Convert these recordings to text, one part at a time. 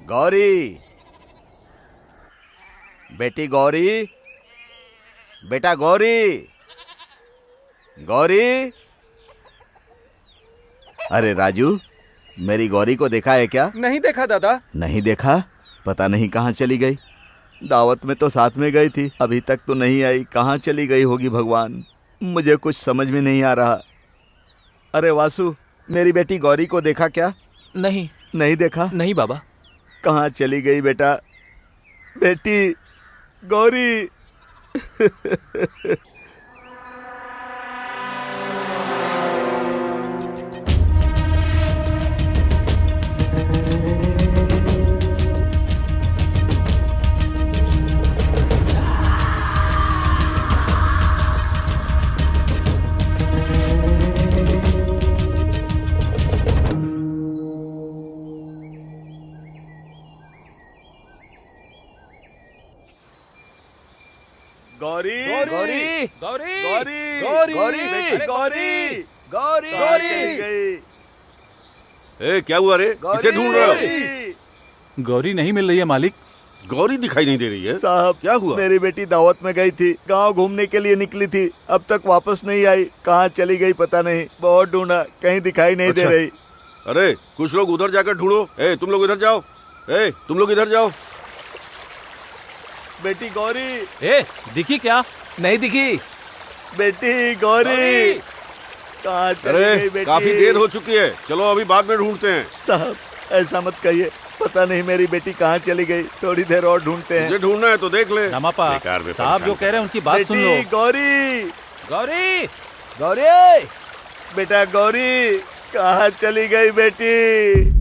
गौरी, बेटी गौरी, बेटा गौरी, गौरी। अरे राजू, मेरी गौरी को देखा है क्या? नहीं देखा दादा। नहीं देखा? पता नहीं कहाँ चली गई। दावत में तो साथ में गई थी, अभी तक तो नहीं आई। कहाँ चली गई होगी भगवान, मुझे कुछ समझ में नहीं आ रहा। अरे वासु, मेरी बेटी गौरी को देखा क्या? नहीं। नहीं देखा? नहीं बाबा। कहाँ चली गई बेटा? बेटी गौरी। गौरी, गौरी, गौरी, गौरी, गौरी, गौरी, बेटी गौरी, गौरी, कहाँ चली गई? ए, क्या हुआ रे? किसे ढूंढ रहे हो? गौरी नहीं मिल रही है मालिक। गौरी दिखाई नहीं दे रही है। साहब, क्या हुआ? मेरी बेटी दावत में गई थी, गांव घूमने के लिए निकली थी, अब तक वापस नहीं आई। कहाँ चली गई पता नहीं, बहुत ढूंढा, कहीं दिखाई नहीं दे रही। अरे कुछ लोग उधर जाकर ढूंढो। ए, तुम लोग इधर जाओ। ए, तुम लोग इधर जाओ। बेटी गौरी, ए, दिखी क्या? नहीं दिखी। बेटी गौरी, कहाँ चली गई अरे बेटी? काफी देर हो चुकी है, चलो अभी बाद में ढूंढते हैं। साहब, ऐसा मत कहिए, पता नहीं मेरी बेटी कहाँ चली गई, थोड़ी देर और ढूंढते हैं। मुझे ढूंढना है तो देख ले। रामापा, बेकार में साहब जो परेशान कह रहे हैं उनकी बात सुन लो। बेटी गौरी, गौरी, गौरी, बेटा गौरी, कहाँ चली गई बेटी?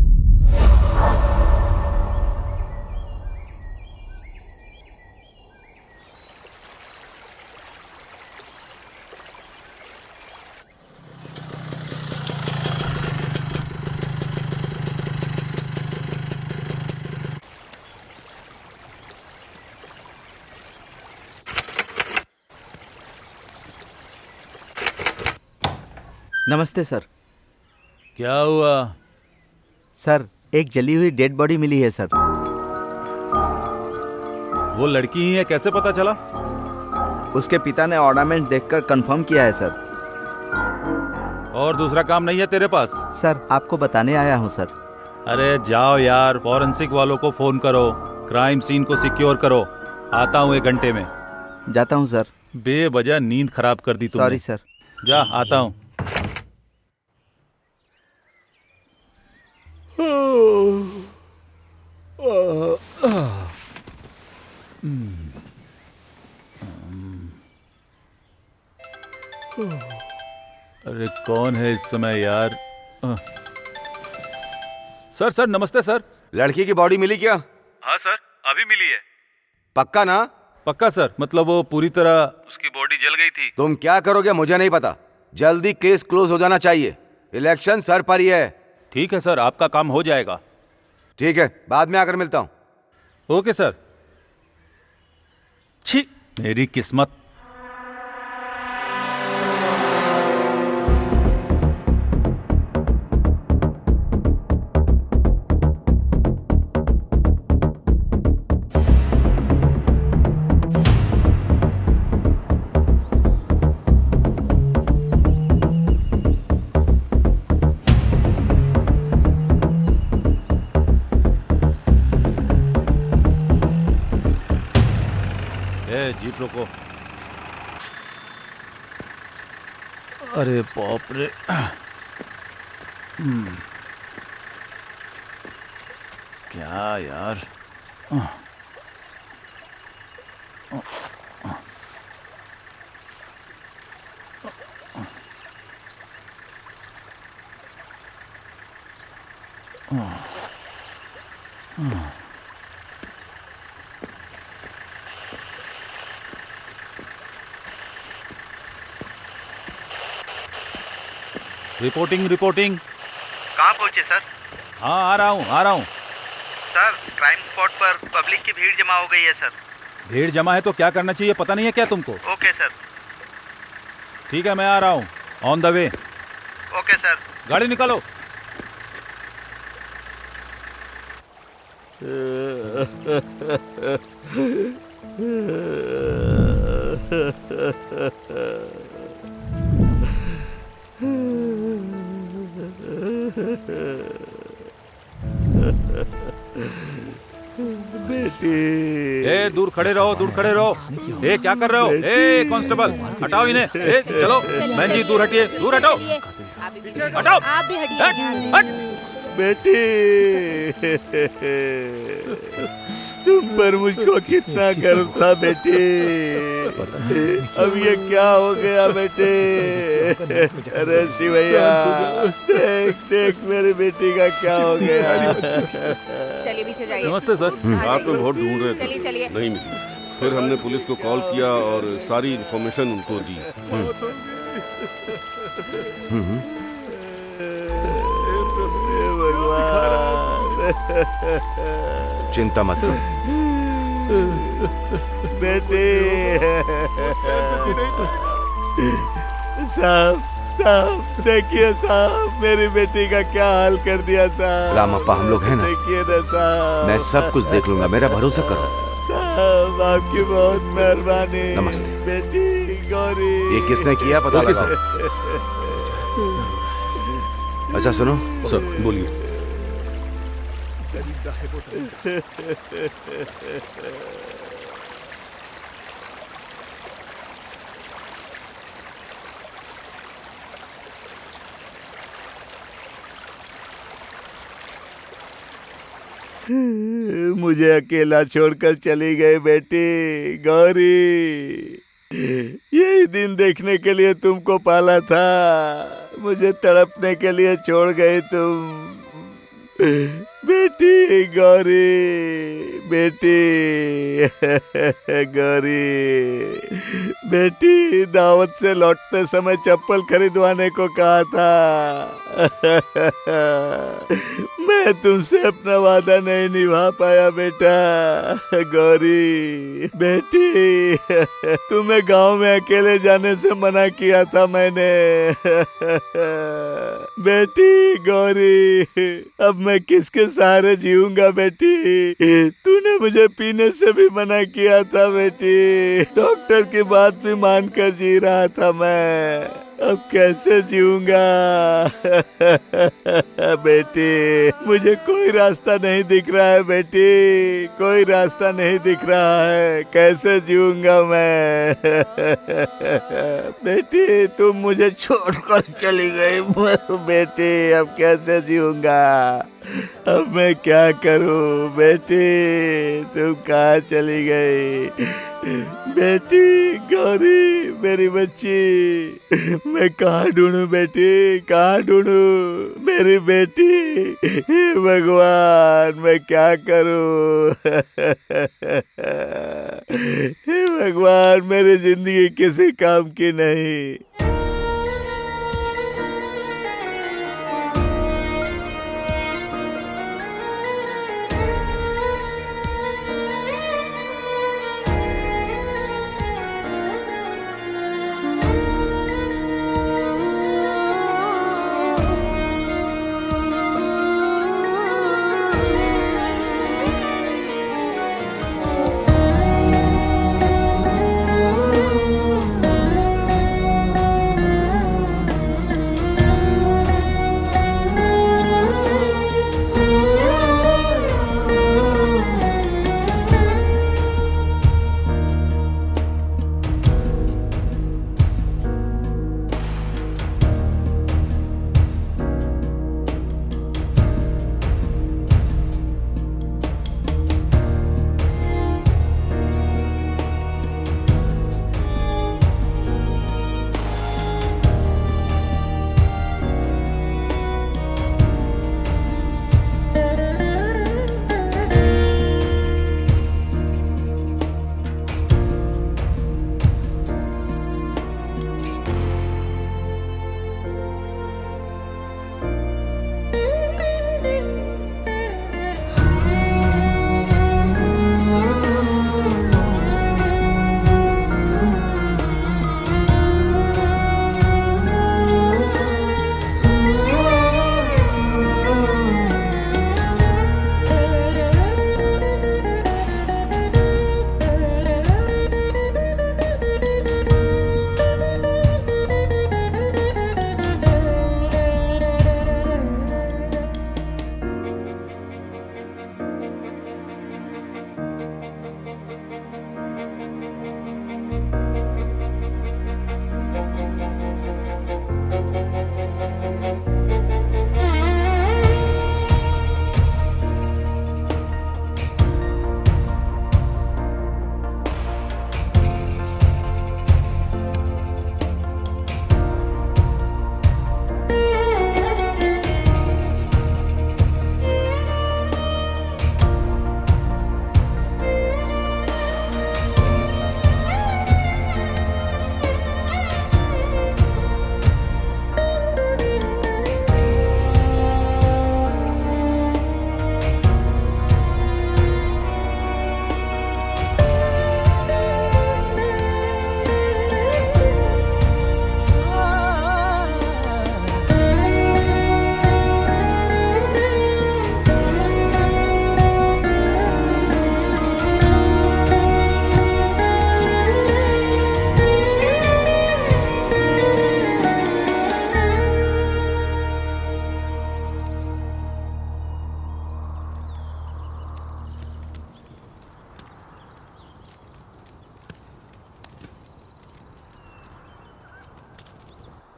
नमस्ते सर। क्या हुआ? सर, एक जली हुई डेड बॉडी मिली है सर। वो लड़की ही है, कैसे पता चला? उसके पिता ने ऑर्नामेंट देखकर कंफर्म किया है सर। और दूसरा काम नहीं है तेरे पास? सर, आपको बताने आया हूँ सर। अरे जाओ यार, फॉरेंसिक वालों को फोन करो, क्राइम सीन को सिक्योर करो। आता हूँ 1 घंटे में। जाता हूँ सर। बेवजह नींद खराब कर दी तुमने। Sorry sir. जा, आता हूँ। अरे कौन है इस समय यार? सर सर नमस्ते सर। लड़की की बॉडी मिली क्या? हाँ सर, अभी मिली है। पक्का ना? पक्का सर, मतलब वो पूरी तरह उसकी बॉडी जल गई थी। तुम क्या करोगे मुझे नहीं पता, जल्दी केस क्लोज हो जाना चाहिए। इलेक्शन सर पर ही है। ठीक है सर, आपका काम हो जाएगा। ठीक है, बाद में आकर मिलता हूँ। Okay sir. छी, मेरी किस्मत। जीप रोको। अरे बाप रे। क्या यार। Reporting reporting. कहाँ पहुँचे सर? हाँ आ रहा हूँ। सर, क्राइम स्पॉट पर पब्लिक की भीड़ जमा हो गई है सर। भीड़ जमा है तो क्या करना चाहिए पता नहीं है क्या तुमको? Okay sir. ठीक है, मैं आ रहा हूँ, on the way. Okay sir. गाड़ी निकालो। बेटी, ए दूर खड़े रहो, दूर खड़े रहो। ए क्या कर रहे हो? ए कांस्टेबल, हटाओ इन्हें। ए चलो बहन जी, दूर हटिए, दूर हटो, हटाओ, आप भी हटिए यहाँ से। हट। बेटी, तुम पर मुझको कितना गर्व था बेटी। अब ये क्या हो गया बेटे? अरे शिवैया, देख देख मेरी बेटी का क्या हो गया। चलिए पीछे जाइए। नमस्ते सर। रात में बहुत ढूंढ रहे थे, चलिए, चलिए। नहीं मिली। फिर हमने पुलिस को कॉल किया और सारी इन्फॉर्मेशन उनको दी। हे भगवान, चिंता मत करो। बेटे। साहब, साहब देखिए साहब, मेरी बेटी का क्या हाल कर दिया साहब। रामप्पा, हम लोग हैं ना? देखिए ना साहब, मैं सब कुछ देख लूंगा, मेरा भरोसा करो। साहब आपकी बहुत मेहरबानी। नमस्ते। बेटी गौरी। ये किसने किया पता ओके, लगाओ। अच्छा सुनो, सर बोलिए। मुझे अकेला छोड़कर चली गई बेटी गौरी। यही दिन देखने के लिए तुमको पाला था, मुझे तड़पने के लिए छोड़ गई तुम। बेटी गौरी, बेटी गौरी। बेटी, दावत से लौटते समय चप्पल खरीदवाने को कहा था। मैं तुमसे अपना वादा नहीं निभा पाया बेटा गौरी। बेटी, तुम्हें गांव में अकेले जाने से मना किया था मैंने। बेटी गौरी, अब मैं किसके सहारे जीऊंगा बेटी? तूने मुझे पीने से भी मना किया था बेटी। डॉक्टर की बात भी मानकर जी रहा था मैं, अब कैसे जीऊंगा? बेटी, मुझे कोई रास्ता नहीं दिख रहा है बेटी, कोई रास्ता नहीं दिख रहा है, कैसे जीऊंगा मैं? बेटी, तुम मुझे छोड़कर चली गई बेटी, अब कैसे जीऊंगा? अब मैं क्या करूं बेटी? तुम कहाँ चली गई? बेटी गौरी, मेरी बच्ची, मैं कहाँ ढूंढूं बेटी, कहाँ ढूंढूं मेरी बेटी? हे भगवान, मैं क्या करूं? हे भगवान, मेरी जिंदगी किसी काम की नहीं।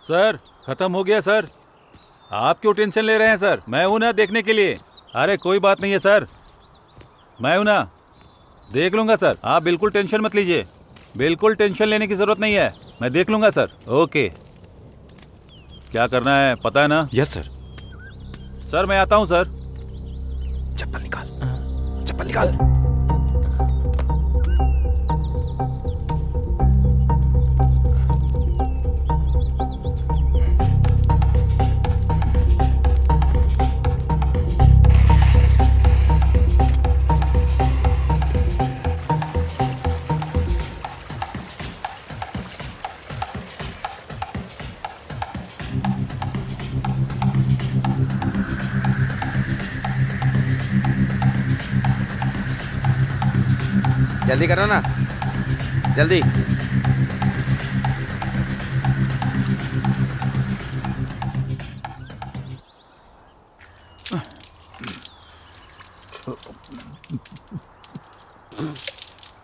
सर खत्म हो गया सर। आप क्यों टेंशन ले रहे हैं सर? मैं हूं ना देखने के लिए। अरे कोई बात नहीं है सर, मैं हूं ना, देख लूंगा सर। आप बिल्कुल टेंशन मत लीजिए, बिल्कुल टेंशन लेने की जरूरत नहीं है, मैं देख लूंगा सर। ओके, क्या करना है पता है ना? Yes sir. सर मैं आता हूं सर। चप्पल निकाल, चप्पल निकाल। जल्दी करो ना, जल्दी।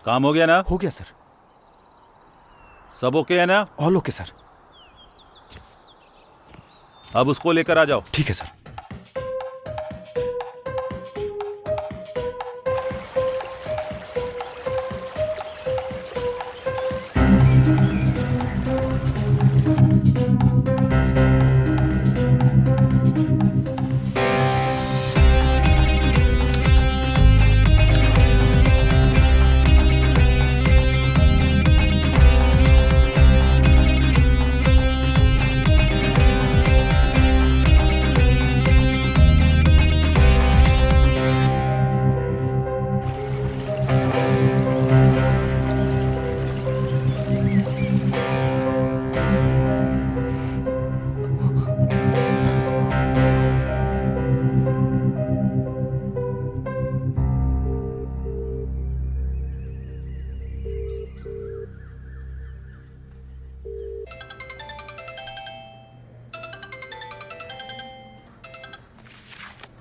काम हो गया ना? हो गया सर। सब ओके है ना? All okay sir. अब उसको लेकर आ जाओ। ठीक है सर।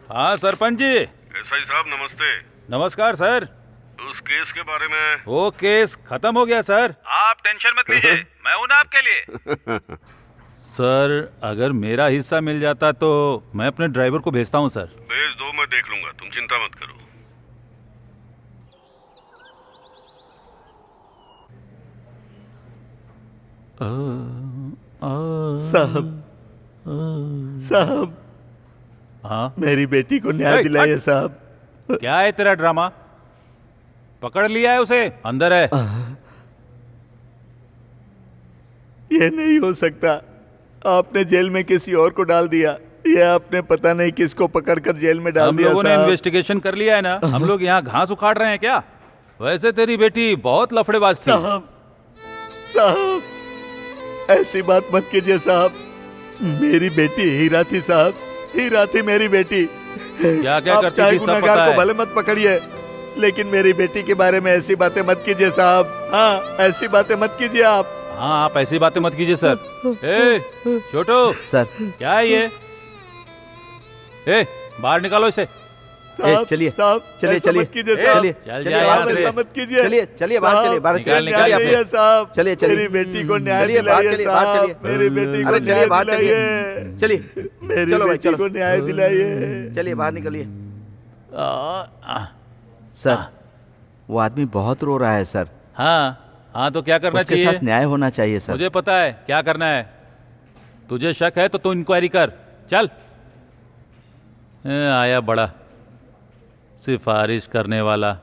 हाँ सरपंच जी। एसआई साहब नमस्ते। नमस्कार सर। उस केस के बारे में? वो केस खत्म हो गया सर, आप टेंशन मत लीजिए, मैं हूं ना आपके लिए। सर अगर मेरा हिस्सा मिल जाता तो मैं अपने ड्राइवर को भेजता हूं सर। भेज दो, मैं देख लूंगा, तुम चिंता मत करो। साहब, साहब, हाँ मेरी बेटी को न्याय ए, दिलाइए हट। साहब। क्या है तेरा ड्रामा? पकड़ लिया है उसे, अंदर है। ये नहीं हो सकता, आपने जेल में किसी और को डाल दिया। ये आपने पता नहीं किसको पकड़कर जेल में डाल हम दिया लोगों ने साहब। इन्वेस्टिगेशन कर लिया है ना, हम लोग यहाँ घास उखाड़ रहे हैं क्या? वैसे तेरी बेटी बहुत लफड़ेबाज थी। साहब, साहब, ऐसी बात मत कीजिए साहब। मेरी बेटी हीरा थी साहब, हीरा थी मेरी बेटी। क्या क्या आप करती चाहे थी सब गुनहगार पता को है। भले मत पकड़िए, लेकिन मेरी बेटी के बारे में ऐसी बातें मत कीजिए साहब। हाँ, ऐसी बातें मत कीजिए आप। हाँ आप ऐसी बातें मत कीजिए सर। ए छोटू, सर, क्या है ये? ए बाहर निकालो इसे। साहब, चलिए, साहब, चलिए, ऐसा चलिए। मत कीजिए ए, साहब। चल चलिए, जा बाहर यहाँ साहब, से। ऐसा मत कीजिए। चलिए, चलिए, बाहर साहब, चलिए, बाहर निकाल, चलिए, निकाल यहाँ न्याय से। दिलाइए साहब। चलिए, चलिए। मेरी बेटी को न्याय चलिए, बाहर दिलाइए चलिए, बाहर साहब। चलिए। मेरी बेटी को अरे चलिए, न्याय बाहर चलिए। दिलाइए। चलिए, मेरी चलो भाई, बेटी चलो। को न्याय दिलाइए। चलिए बाहर निकलिए। सर, वो आदमी बहुत रो रहा है सर। हाँ हाँ तो क्या करना उसके चाहिए? साथ न्याय होना चाहिए सर। मुझे पता है क्या करना है। तुझे शक है तो तू इंक्वायरी कर, चल। आया बड़ा सिफारिश करने वाला।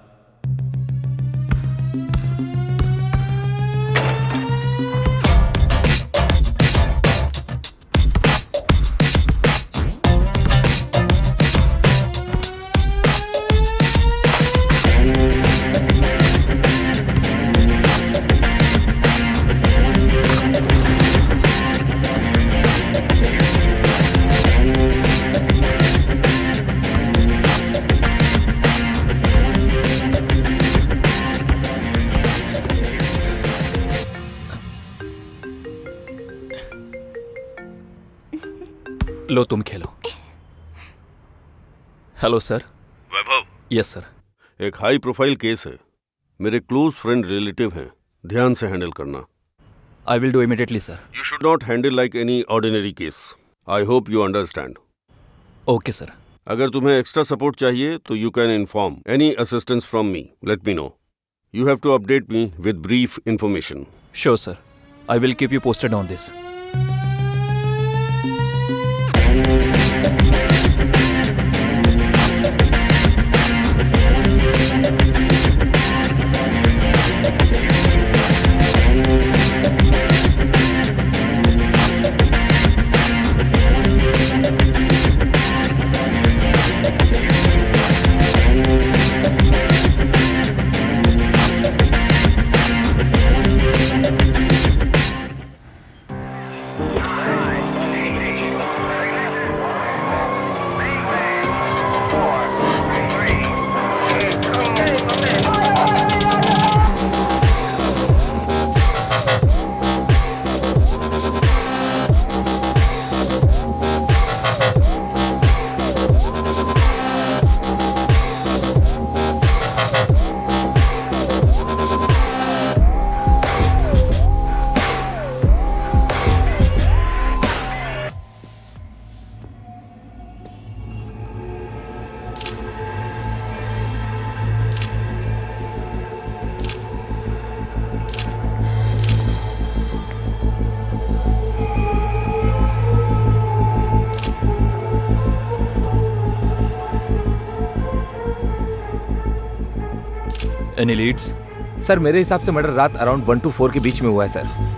लो तुम खेलो। Hello sir. Vaibhav, yes sir. एक हाई प्रोफाइल केस है, मेरे क्लोज फ्रेंड रिलेटिव हैं, ध्यान से हैंडल करना। I will do immediately sir. You should not handle like any ordinary case. I hope you understand. Okay sir. अगर तुम्हें एक्स्ट्रा सपोर्ट चाहिए तो you can inform any assistance from me. Let me know. You have to update me with brief information. Sure sir. I will keep you posted on this. Any leads? Sir मेरे हिसाब से murder रात around 1 to 4 के बीच में हुआ है sir.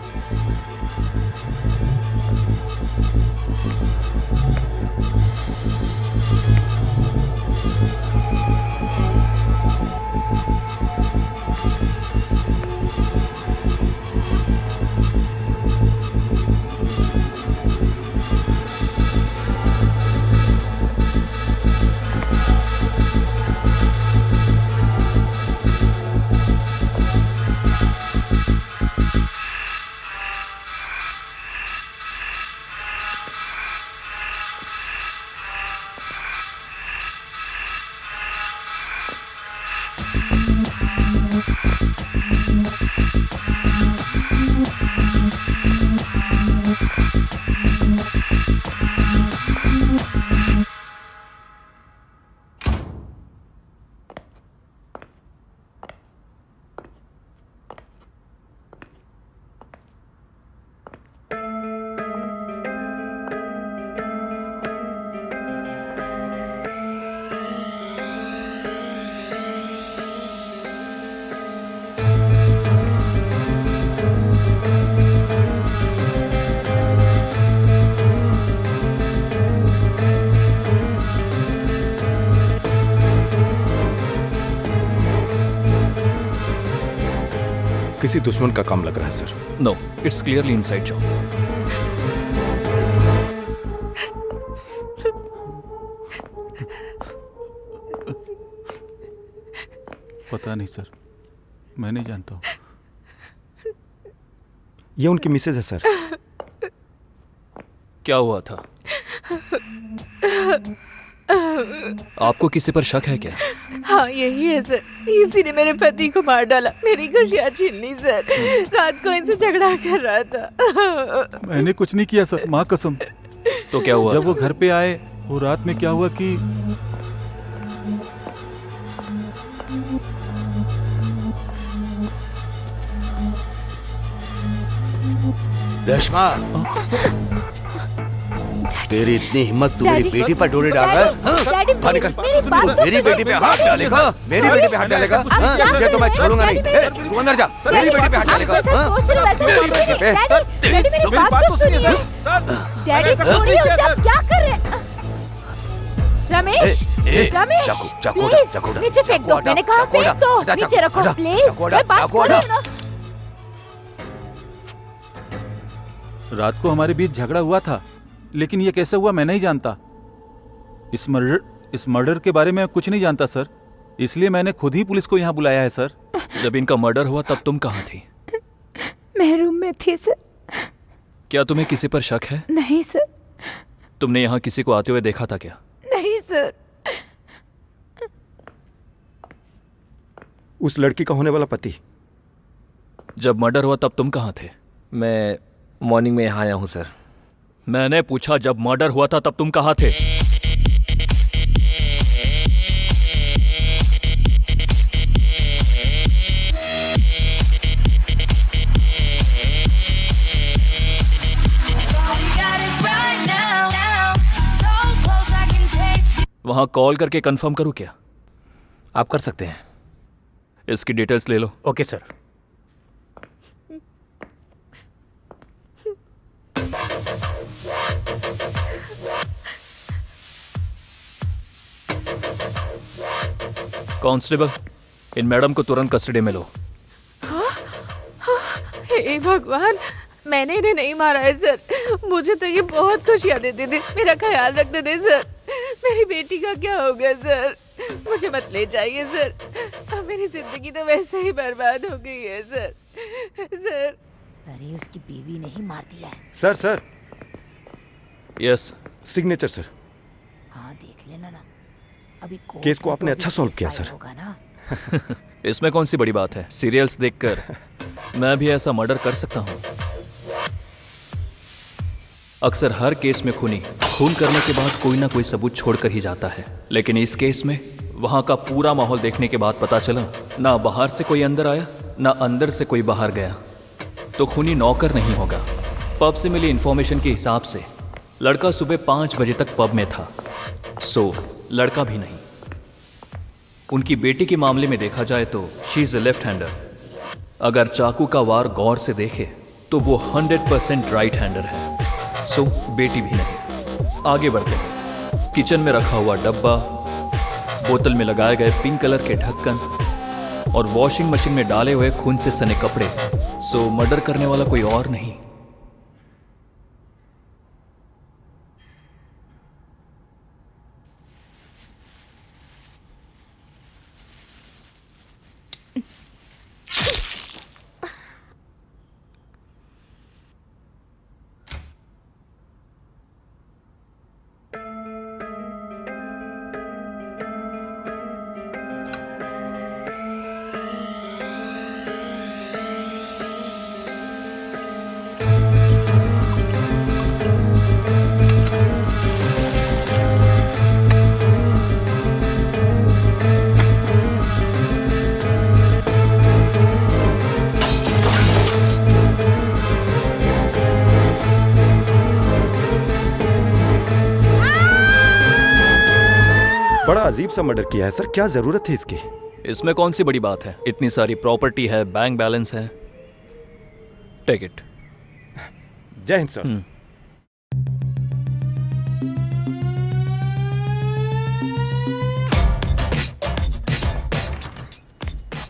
किसी दुश्मन का काम लग रहा है sir. No, it's clearly inside job. पता नहीं सर, मैं नहीं जानता हूँ. ये उनकी मिसेज है सर. क्या हुआ था? आपको किसी पर शक है क्या? हाँ यही है सर, इसी ने मेरे पति को मार डाला, मेरी खुशियाँ छीन ली सर. रात को इनसे झगड़ा कर रहा था. मैंने कुछ नहीं किया सर, माँ कसम. तो क्या हुआ? जब वो घर पे आए, वो रात में क्या हुआ कि रेशमा, तेरी इतनी हिम्मत, तू मेरी बेटी पर डोरे डाल रहा है? बाहर निकल. मेरी बेटी पे हाथ डालेगा? मेरी बेटी पे हाथ डालेगा? तुझे तो मैं छोड़ूंगा नहीं. तू अंदर जा. मेरी बेटी पे हाथ डालेगा? मेरी बेटी पे? डैडी छोड़िए उसे, आप क्या कर रहे हैं? रमेश, रमेश, प्लीज नीचे फेंक दो. मैंने कहा फेंक दो. नीचे रखो प्लीज. मैं बात कर रही हूं ना. रात को हमारे बीच झगड़ा हुआ था, लेकिन ये कैसे हुआ मैं नहीं जानता. इस मर्डर के बारे में कुछ नहीं जानता सर, इसलिए मैंने खुद ही पुलिस को यहाँ बुलाया है सर. जब इनका मर्डर हुआ तब तुम कहाँ थी? मैं रूम में थी सर. क्या तुम्हें किसी पर शक है? नहीं सर. तुमने यहाँ किसी को आते हुए देखा था क्या? नहीं सर. उस लड़की का होने वाला पति. जब मर्डर हुआ तब तुम कहाँ थे? मैं मॉर्निंग में यहाँ आया हूँ सर। मैंने पूछा जब मर्डर हुआ था तब तुम कहाँ थे? वहां कॉल करके कंफर्म करूं क्या? आप कर सकते हैं। इसकी डिटेल्स ले लो। Okay sir. कांस्टेबल, इन मैडम को तुरंत कस्टडी में लो। हे भगवान, मैंने इन्हें नहीं मारा है सर। मुझे तो ये बहुत खुशियाँ देते थे, मेरा ख्याल रखते थे सर। मेरी बेटी का क्या हो गया सर? मुझे मत ले जाइए सर। अब मेरी जिंदगी तो वैसे ही बर्बाद हो गई है सर। सर, अरे उसकी बीवी ने ही मार दिया है। Sir sir, yes. Signature sir. हाँ देख लेना ना, अभी केस को आपने अच्छा सॉल्व किया सर। होगा ना। इसमें कौन सी बड़ी बात है? सीरियल्स देखकर मैं भी ऐसा मर्डर कर सकता हूँ। अक्सर हर केस में खूनी खून करने के बाद कोई ना कोई सबूत छोड़कर ही जाता है, लेकिन इस केस में वहां का पूरा माहौल देखने के बाद पता चला ना बाहर से कोई अंदर आया ना अंदर से कोई बाहर गया। तो खूनी नौकर नहीं होगा। पब से मिली इंफॉर्मेशन के हिसाब से लड़का सुबह 5 बजे तक पब में था, सो लड़का भी नहीं। उनकी बेटी के मामले में देखा जाए तो she is a left hander. अगर चाकू का वार गौर से देखे तो वो 100% राइट हैंडर है, सो बेटी भी नहीं। आगे बढ़ते हैं। किचन में रखा हुआ डब्बा, बोतल में लगाए गए पिंक कलर के ढक्कन और वॉशिंग मशीन में डाले हुए खून से सने कपड़े, सो मर्डर करने वाला कोई और नहीं। बड़ा अजीब सा मर्डर किया है सर, क्या जरूरत थी इसकी? इसमें कौन सी बड़ी बात है? इतनी सारी प्रॉपर्टी है, बैंक बैलेंस है। Take it. Jai Hind sir.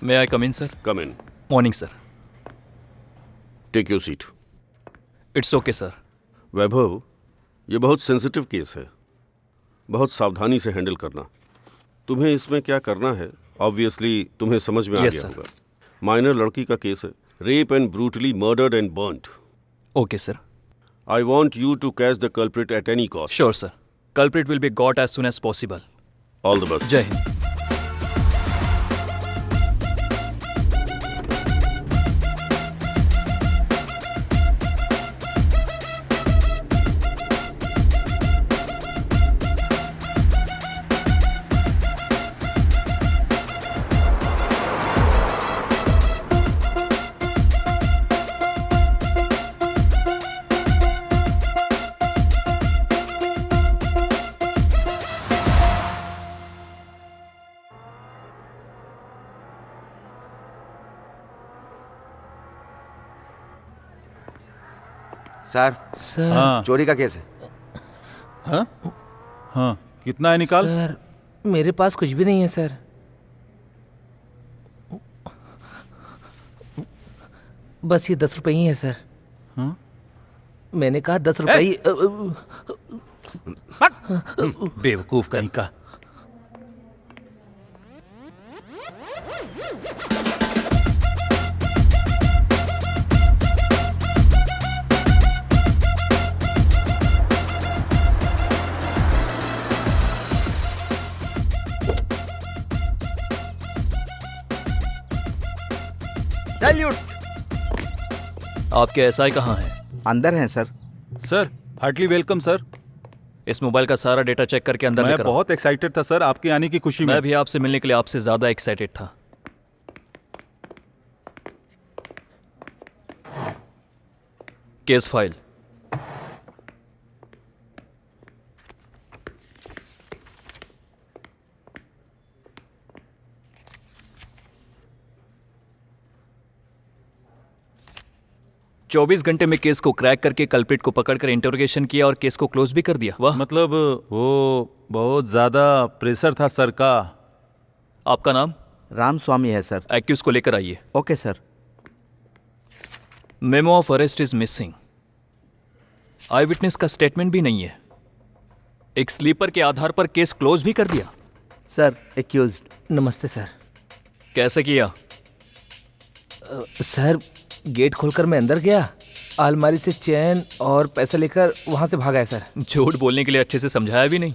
May I come in sir? Come in. Morning sir. Take your seat. It's okay sir. Vaibhav, ये बहुत सेंसिटिव केस है, बहुत सावधानी से हैंडल करना। तुम्हें इसमें क्या करना है ऑब्वियसली तुम्हें समझ में आ Yes, गया sir. होगा। माइनर लड़की का केस है, rape and brutally murdered and burned. Okay sir. I want you to catch the culprit at any cost. Sure sir. Culprit will be got as soon as possible. All the best. जय Hind. Sir, हाँ चोरी का case है। हाँ हाँ, कितना है निकाल? सर मेरे पास कुछ भी नहीं है सर। बस ये 10 रुपए ही है सर। हाँ? मैंने कहा 10 रुपए ही। बेवकूफ कहीं का। सैल्यूट। आपके एसआई कहाँ हैं? अंदर हैं sir. Sir heartily welcome sir. इस मोबाइल का सारा डेटा चेक करके अंदर मैं लेकर आओ। बहुत एक्साइटेड था सर आपके आने की खुशी में। मैं भी आपसे मिलने के लिए आपसे ज्यादा एक्साइटेड था। Case file. चौबीस घंटे में केस को क्रैक करके कल्प्रिट को पकड़कर इंटरोगेशन किया और केस को क्लोज भी कर दिया। वाह। मतलब वो बहुत ज्यादा प्रेशर था सर का। आपका नाम? राम स्वामी है सर। एक्यूज को लेकर आइए। Okay sir. Memo of arrest is missing. I witness का स्टेटमेंट भी नहीं है। एक स्लीपर के आधार पर केस क्लोज भी कर दिया। Sir accused. नमस्ते सर। कैसे किया? सर गेट खोलकर मैं अंदर गया, अलमारी से चैन और पैसा लेकर वहां से भागा है सर। झूठ बोलने के लिए अच्छे से समझाया भी नहीं।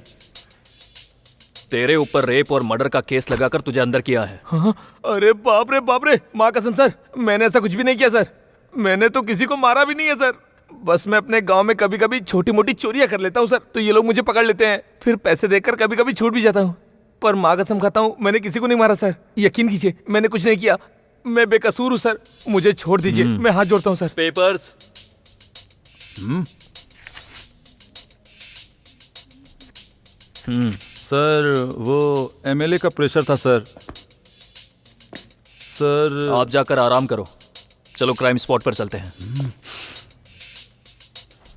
तेरे ऊपर रेप और मर्डर का केस लगाकर तुझे अंदर किया है। हाँ? अरे बाप रे, माँ कसम सर, मैंने ऐसा कुछ भी नहीं किया सर। मैंने तो किसी को मारा भी नहीं है सर। बस मैं अपने गांव में कभी कभी छोटी मोटी चोरियां कर लेता हूँ सर, तो ये लोग मुझे पकड़ लेते हैं, फिर पैसे देकर कभी कभी छूट भी जाता हूँ। पर माँ कसम खाता हूँ मैंने किसी को नहीं मारा सर। यकीन कीजिए मैंने कुछ नहीं किया, मैं बेकसूर हूँ सर, मुझे छोड़ दीजिए, मैं हाथ जोड़ता हूँ सर। पेपर्स। सर वो एमएलए का प्रेशर था सर। सर आप जाकर आराम करो। चलो क्राइम स्पॉट पर चलते हैं।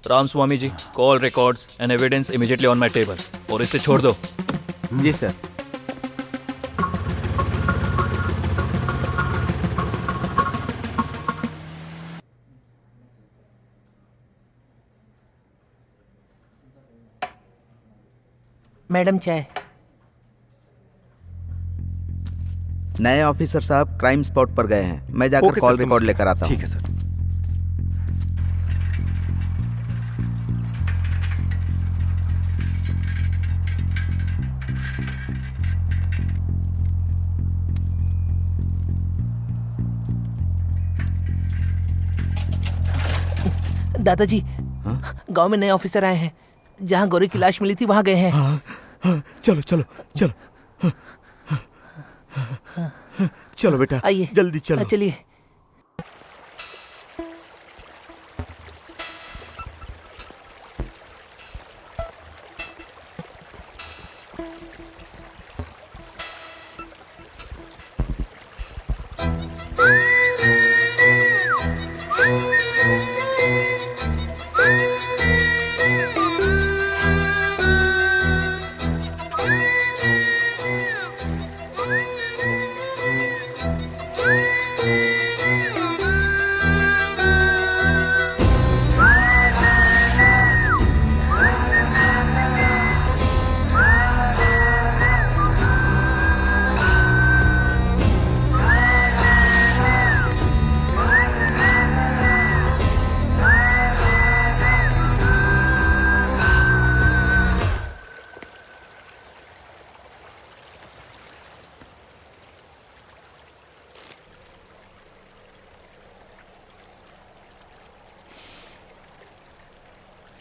Ram Swami ji, call records and evidence immediately on my table. और इसे छोड़ दो। जी सर। मैडम चाय। नए ऑफिसर साहब क्राइम स्पॉट पर गए हैं, मैं जाकर ओके कॉल सर, रिकॉर्ड समझ लेकर आता हूँ। ठीक है सर। दादाजी, गांव में नए ऑफिसर आए हैं, जहां गौरी की लाश मिली थी वहां गए हैं। चलो चलो चलो चलो बेटा, आइए जल्दी चलो। चलिए।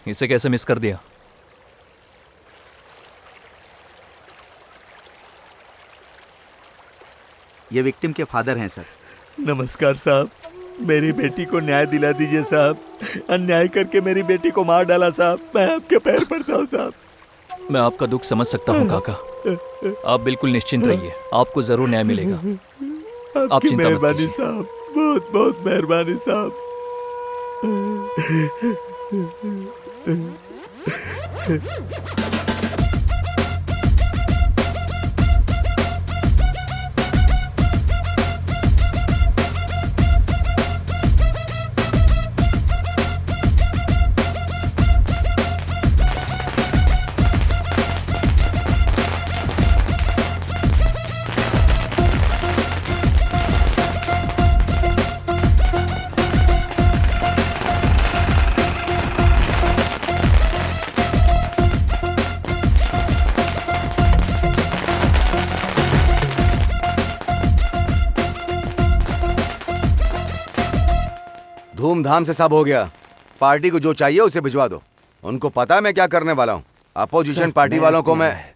इसे कैसे मिस कर दिया? ये विक्टिम के फादर हैं सर। नमस्कार साहब, मेरी बेटी को न्याय दिला दीजिए साहब। अन्याय करके मेरी बेटी को मार डाला साहब, मैं आपके पैर पड़ता हूँ साहब। मैं आपका दुख समझ सकता हूँ काका, आप बिल्कुल निश्चिंत रहिए, आपको जरूर न्याय मिलेगा। आप आपकी चिंता मत मेहरबानी कीजिए। साहब, बहुत बहुत मेहरबानी साहब। धूमधाम से सब हो गया। पार्टी को जो चाहिए उसे भिजवा दो। उनको पता है मैं क्या करने वाला हूँ। अपोजिशन पार्टी वालों को मैं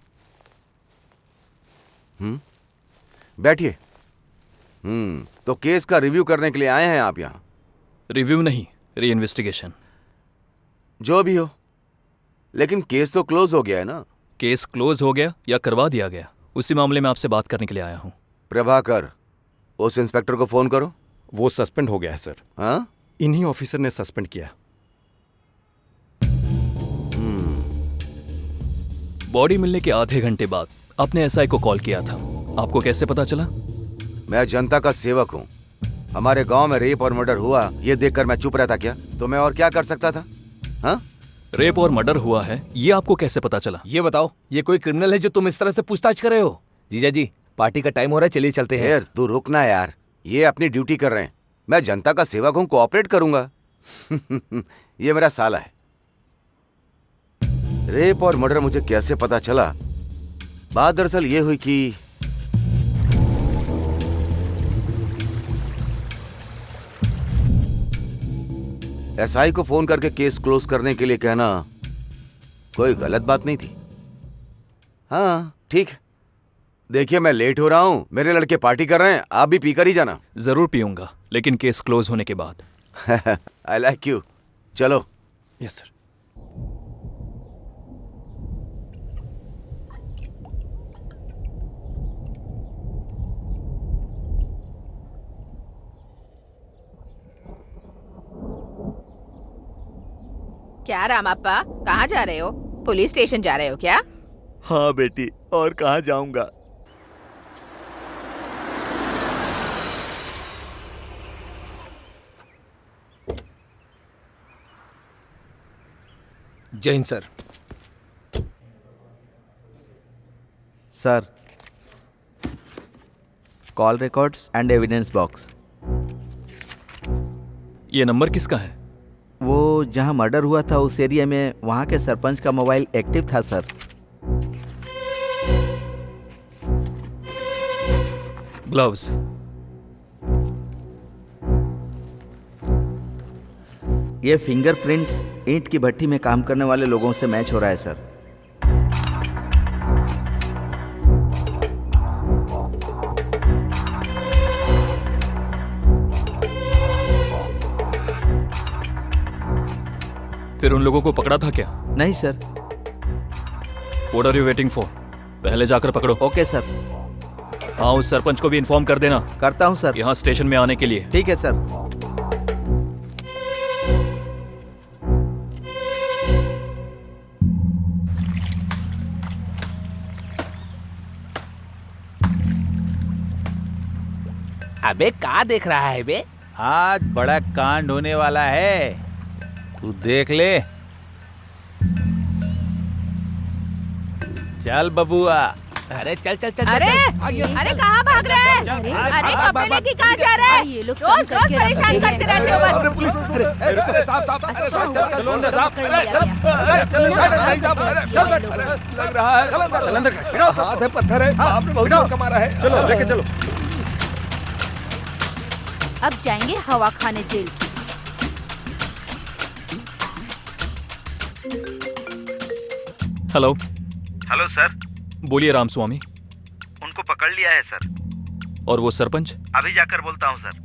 बैठिए। तो केस का रिव्यू करने के लिए आए हैं आप यहाँ? रिव्यू नहीं, री इन्वेस्टिगेशन। जो भी हो, लेकिन केस तो क्लोज हो गया है ना। केस क्लोज हो गया या करवा दिया गया, उसी मामले में आपसे बात करने के लिए आया हूँ। प्रभाकर, उस इंस्पेक्टर को फोन करो। वो सस्पेंड हो गया है सर। हाँ, इन्हीं ऑफिसर ने सस्पेंड किया। बॉडी मिलने के आधे घंटे बाद आपने एसआई को कॉल किया था, आपको कैसे पता चला? मैं जनता का सेवक हूँ। हमारे गांव में रेप और मर्डर हुआ, ये देखकर मैं चुप रहता क्या? तो मैं और क्या कर सकता था? हाँ, रेप और मर्डर हुआ है, ये आपको कैसे पता चला? ये बताओ, ये कोई क्रिमिनल है जो तुम इस तरह से पूछताछ कर रहे हो? जीजा जी, पार्टी का टाइम हो रहा है, चलिए चलते हैं। यार तू रुकना यार, ये अपनी ड्यूटी कर रहे हैं। मैं जनता का सेवक हूँ, कोऑपरेट करूंगा। ये मेरा साला है। रेप और मर्डर मुझे कैसे पता चला? बात दरअसल ये हुई कि एसआई को फोन करके केस क्लोज करने के लिए कहना कोई गलत बात नहीं थी। हाँ ठीक है। देखिए मैं लेट हो रहा हूं, मेरे लड़के पार्टी कर रहे हैं, आप भी पीकर ही जाना। जरूर पीऊंगा, लेकिन केस क्लोज होने के बाद। I like you. चलो। Yes sir. क्या रामाप्पा, कहाँ जा रहे हो? पुलिस स्टेशन जा रहे हो क्या? हाँ बेटी, और कहाँ जाऊंगा। जय Hind sir. Sir, call records and evidence box. ये नंबर किसका है? वो जहाँ मर्डर हुआ था उस एरिया में वहाँ के सरपंच का मोबाइल एक्टिव था सर। ग्लव्स। ये फिंगरप्रिंट्स ईंट की भट्टी में काम करने वाले लोगों से मैच हो रहा है सर। फिर उन लोगों को पकड़ा था क्या? नहीं sir. What are you waiting for? पहले जाकर पकड़ो। Okay sir. हाँ, उस सरपंच को भी इन्फॉर्म कर देना। करता हूँ सर। यहाँ स्टेशन में आने के लिए। ठीक है सर। अबे क्या देख रहा है बे? आज बड़ा कांड होने वाला है, तू देख ले। चल बबुआ। अरे चल चल चल। अरे अरे कहाँ भाग रहा है? अरे कपड़े लेके कहाँ जा रहा है? रोज रोज परेशान करते रहते हो बस। लग रहा है चल अंदर। हाथ है पत्थर है, आपने बहुत जोर का मारा है। चलो लेके चलो। अब जाएंगे हवा खाने जेल की। हेलो। Hello sir. बोलिए रामस्वामी। उनको पकड़ लिया है सर। और वो सरपंच? अभी जाकर बोलता हूँ सर।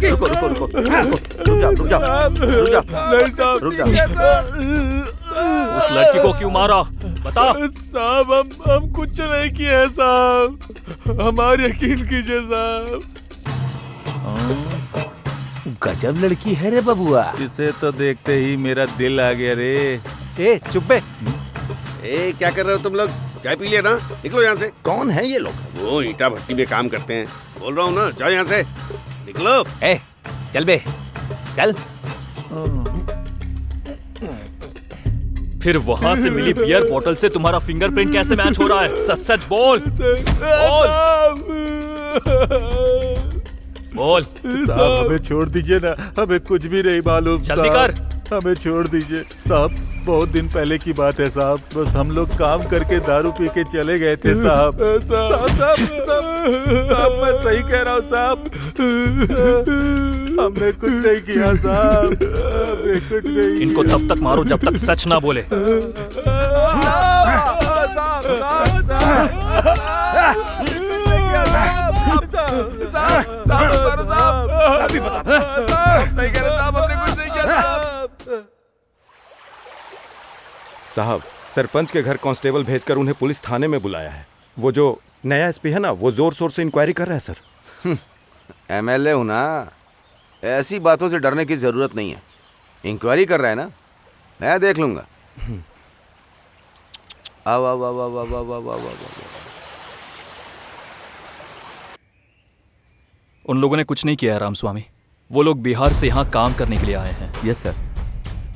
रुको रुको रुको रुक जाओ रुक जाओ। उस लड़की को क्यों मारा बता। साहब हम कुछ नहीं किए साहब, हमारे यकीन कीजिए साहब। गजब लड़की है रे बबुआ। इसे तो देखते ही मेरा दिल आ गया रे। ए चुप बे। ए क्या कर रहे हो तुम लोग? चाय पी लिया ना, निकलो यहाँ से। कौन है ये लोग? वो ईटा भट्टी में काम करते हैं, बोल रहा हूँ ना, जाओ यहाँ से, निकलो। ए चल बे चल। फिर वहां से मिली बियर बोतल से तुम्हारा फिंगरप्रिंट कैसे मैच हो रहा है? सच सच बोल बोल बोल। साहब हमें छोड़ दीजिए ना, हमें कुछ भी नहीं मालूम। जल्दी साहब, कर। हमें छोड़ दीजिए साहब, बहुत दिन पहले की बात है साहब। बस हम लोग काम करके दारू पी के चले गए थे साहब। साहब मैं सही कह रहा हूँ साहब, हमने कुछ नहीं किया साहब, हमने कुछ नहीं। इनको तब तक मारो जब तक सच ना बोले। साहब सरपंच के घर कांस्टेबल भेजकर उन्हें पुलिस थाने में बुलाया है। वो जो नया एसपी है ना, वो जोर शोर से इंक्वायरी कर रहा है सर। एमएलए हूं ना, ऐसी बातों से डरने की जरूरत नहीं है। इंक्वायरी कर रहा है ना, मैं देख लूंगा। आओ आओ आओ आओ आओ आओ आओ आओ। उन लोगों ने कुछ नहीं किया है रामस्वामी। वो लोग बिहार से यहाँ काम करने के लिए आए हैं। Yes sir.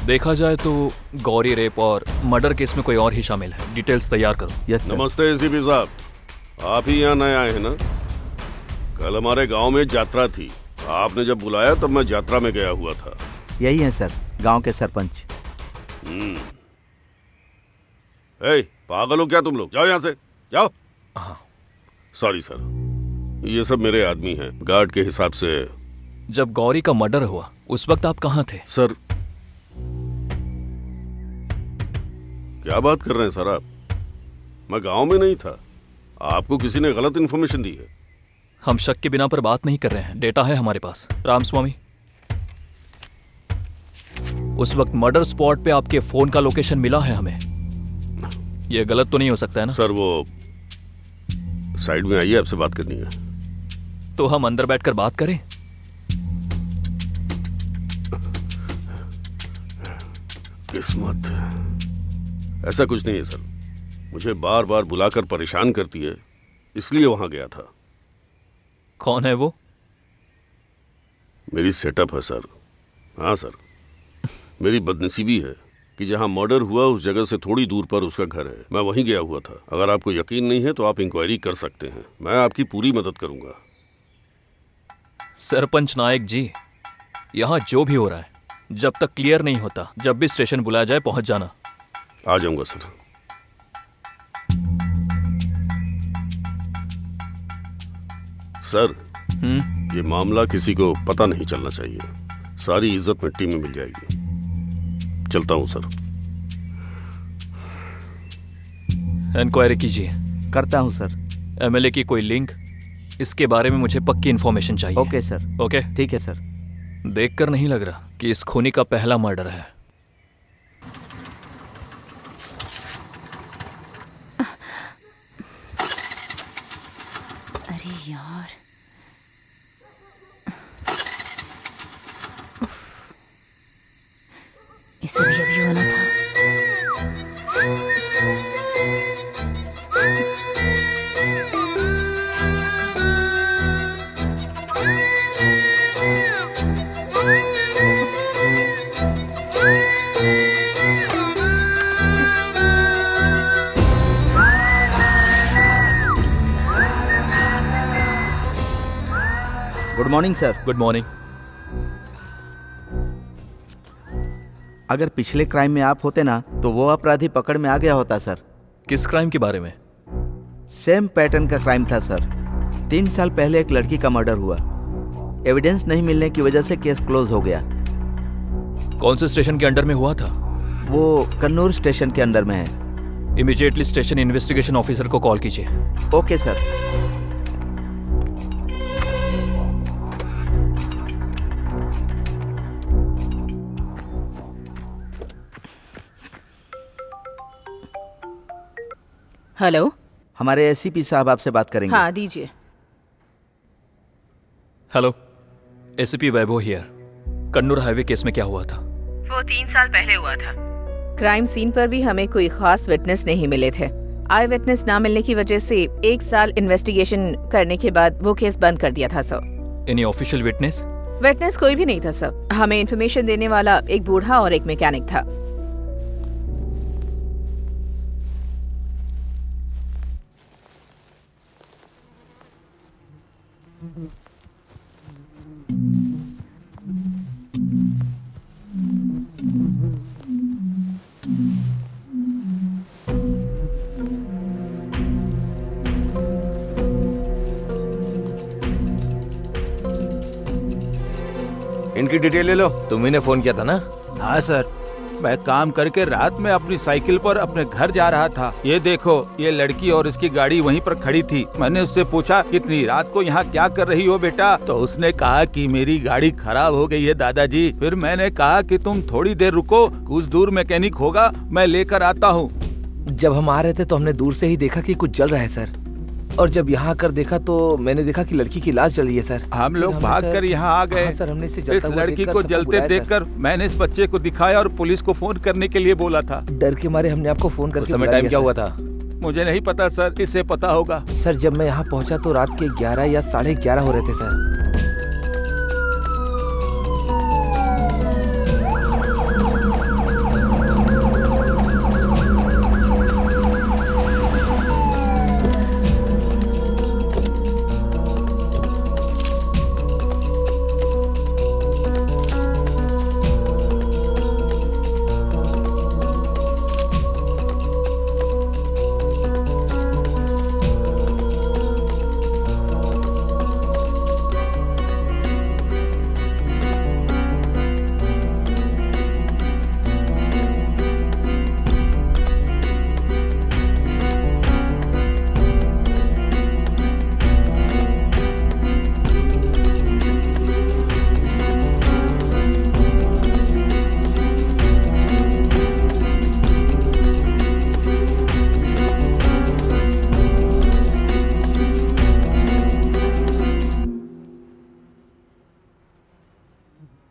देखा जाए तो गौरी रेप और मर्डर केस में कोई और ही शामिल है। डिटेल्स तैयार करो। Yes sir. नमस्ते एसीपी साहब, आप ही यहाँ नए आए हैं ना? कल हमारे गांव में यात्रा थी, आपने जब बुलाया तब मैं यात्रा में गया हुआ था। यही है सर, गांव के सरपंच। ए, पागल हो क्या तुम लोग? जाओ यहाँ से, जाओ। सॉरी सर, ये सब मेरे आदमी हैं, गार्ड के हिसाब से। जब गौरी का मर्डर हुआ उस वक्त आप कहाँ थे? सर क्या बात कर रहे हैं सर आप? मैं गांव में नहीं था, आपको किसी ने गलत इन्फॉर्मेशन दी है। हम शक के बिना पर बात नहीं कर रहे हैं, डेटा है हमारे पास। रामस्वामी, उस वक्त मर्डर स्पॉट पे आपके फोन का लोकेशन मिला है हमें। ये गलत तो नहीं हो सकता है ना? सर वो साइड में आइए, आपसे बात करनी है। तो हम अंदर बैठकर बात करें? किस्मत, ऐसा कुछ नहीं है सर। मुझे बार बार बुलाकर परेशान करती है, इसलिए वहां गया था। कौन है वो? मेरी सेटअप है सर। हाँ सर, मेरी बदनसीबी है कि जहां मर्डर हुआ उस जगह से थोड़ी दूर पर उसका घर है। मैं वहीं गया हुआ था। अगर आपको यकीन नहीं है तो आप इंक्वायरी कर सकते हैं, मैं आपकी पूरी मदद करूंगा। सरपंच नायक जी, यहाँ जो भी हो रहा है जब तक क्लियर नहीं होता, जब भी स्टेशन बुलाया जाए पहुंच जाना। आ जाऊंगा सर। सर, ये मामला किसी को पता नहीं चलना चाहिए। सारी इज्जत मिट्टी में मिल जाएगी। चलता हूं सर। इंक्वायरी कीजिए। करता हूँ सर। एमएलए की कोई लिंक, इसके बारे में मुझे पक्की इन्फॉर्मेशन चाहिए। Okay sir. ओके ठीक है सर। देखकर नहीं लग रहा कि इस खूनी का पहला मर्डर है। अरे यार, इसे भी अभी होना था। Good morning sir. Good morning. अगर पिछले क्राइम में आप होते ना तो वो अपराधी पकड़ में आ गया होता सर। किस क्राइम के बारे में? सेम पैटर्न का क्राइम था सर। 3 साल पहले एक लड़की का मर्डर हुआ। एविडेंस नहीं मिलने की वजह से केस क्लोज हो गया। कौन से स्टेशन के अंडर में हुआ था? वो कन्नूर स्टेशन के अंडर में है। इमीडिएटली स्टेशन इन्वेस्टिगेशन ऑफिसर को कॉल कीजिए। Okay sir. हेलो, हमारे एसीपी साहब आपसे बात करेंगे। हाँ दीजिए। Hello, ACP Vaibhav here. Kannur highway case में क्या हुआ था? वो 3 साल पहले हुआ था। क्राइम सीन पर भी हमें कोई खास विटनेस नहीं मिले थे। आई विटनेस ना मिलने की वजह से 1 साल इन्वेस्टिगेशन करने के बाद वो केस बंद कर दिया था sir. Any official witness? Witness कोई भी नहीं था सर। हमें इन्फॉर्मेशन देने वाला एक बूढ़ा और एक मैकेनिक था। इनकी डिटेल ले लो। तुम्ही ने फोन किया था ना? हाँ सर, मैं काम करके रात में अपनी साइकिल पर अपने घर जा रहा था। ये देखो, ये लड़की और इसकी गाड़ी वहीं पर खड़ी थी। मैंने उससे पूछा, इतनी रात को यहाँ क्या कर रही हो बेटा? तो उसने कहा कि मेरी गाड़ी खराब हो गई है दादाजी। फिर मैंने कहा कि तुम थोड़ी देर रुको, कुछ दूर मैकेनिक होगा, मैं लेकर आता हूँ। जब हम आ रहे थे तो हमने दूर से ही देखा कि कुछ जल रहा है सर, और जब यहाँ आकर देखा तो मैंने देखा कि लड़की की लाश जल रही है सर। हम लोग भागकर यहाँ आ गए। हाँ सर, हमने इसे इस जलता हुआ लड़की देखकर को सबको जलते बुलाया, सर। देखकर मैंने इस बच्चे को दिखाया और पुलिस को फोन करने के लिए बोला था। डर के मारे हमने आपको फोन करके समय टाइम क्या हुआ था? मुझे नहीं पता सर, किसे पता होगा। सर जब मैं यहाँ पहुँचा तो रात के 11 या 11:30 हो रहे थे सर।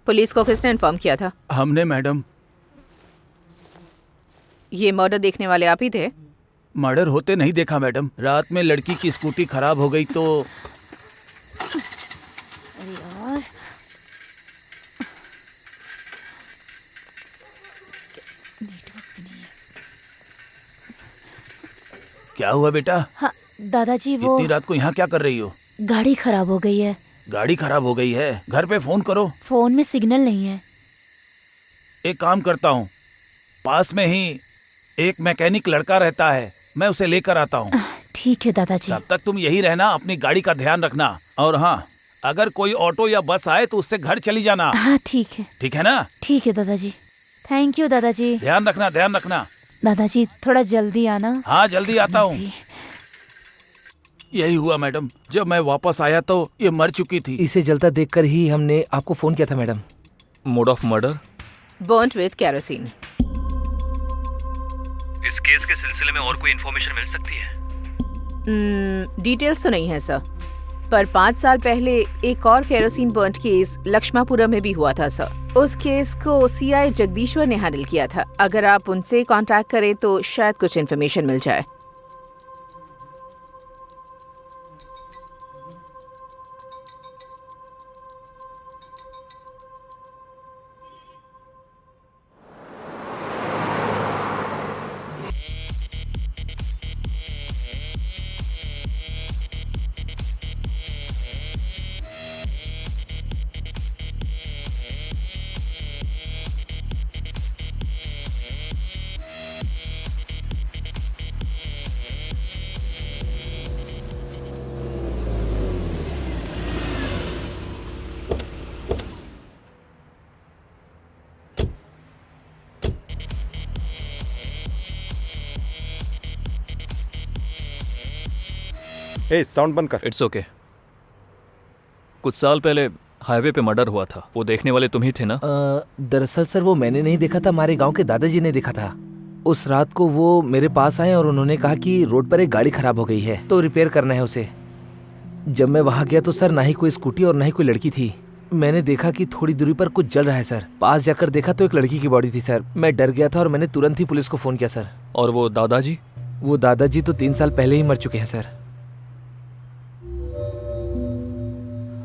पुलिस को किसने इन्फॉर्म किया था? हमने मैडम। ये मर्डर देखने वाले आप ही थे? मर्डर होते नहीं देखा मैडम। रात में लड़की की स्कूटी खराब हो गई तो अरे यार, नेटवर्क भी नहीं है। क्या हुआ बेटा? हाँ दादाजी, वो इतनी रात को यहाँ क्या कर रही हो? गाड़ी खराब हो गई है। गाड़ी खराब हो गई है? घर पे फोन करो। फोन में सिग्नल नहीं है। एक काम करता हूँ, पास में ही एक मैकेनिक लड़का रहता है, मैं उसे लेकर आता हूँ। ठीक है दादाजी। तब तक तुम यही रहना, अपनी गाड़ी का ध्यान रखना। और हाँ, अगर कोई ऑटो या बस आए तो उससे घर चली जाना। हाँ ठीक है। ठीक है ना? ठीक है दादाजी। थैंक यू दादाजी। ध्यान रखना, ध्यान रखना। दादाजी थोड़ा जल्दी आना। हाँ जल्दी आता हूँ। यही हुआ मैडम, जब मैं वापस आया तो ये मर चुकी थी। इसे जलता देखकर ही हमने आपको फोन किया था madam. Mode of murder? Burned with kerosene. इस केस के सिलसिले में और कोई इन्फॉर्मेशन मिल सकती है? डिटेल्स तो नहीं है सर, पर 5 साल पहले एक और केरोसिन बर्न्ड केस लक्ष्मापुरम में भी हुआ था सर। उस केस को सीआई जगदीश्वर ने हैंडल किया था। अगर आप उनसे कांटेक्ट करें तो शायद कुछ इन्फॉर्मेशन मिल जाए। ए साउंड बंद कर। It's okay. कुछ साल पहले हाईवे पे मर्डर हुआ था, वो देखने वाले तुम ही थे ना? दरअसल सर वो मैंने नहीं देखा था, हमारे गांव के दादाजी ने देखा था। उस रात को वो मेरे पास आए और उन्होंने कहा कि रोड पर एक गाड़ी खराब हो गई है तो रिपेयर करना है उसे। जब मैं वहां गया तो सर ना ही कोई स्कूटी और ना ही कोई लड़की थी। मैंने देखा कि थोड़ी दूरी पर कुछ जल रहा है सर। पास जाकर देखा तो एक लड़की की बॉडी थी सर। मैं डर गया था और मैंने तुरंत ही पुलिस को फोन किया सर। और वो दादाजी? वो दादाजी तो 3 साल पहले ही मर चुके हैं सर।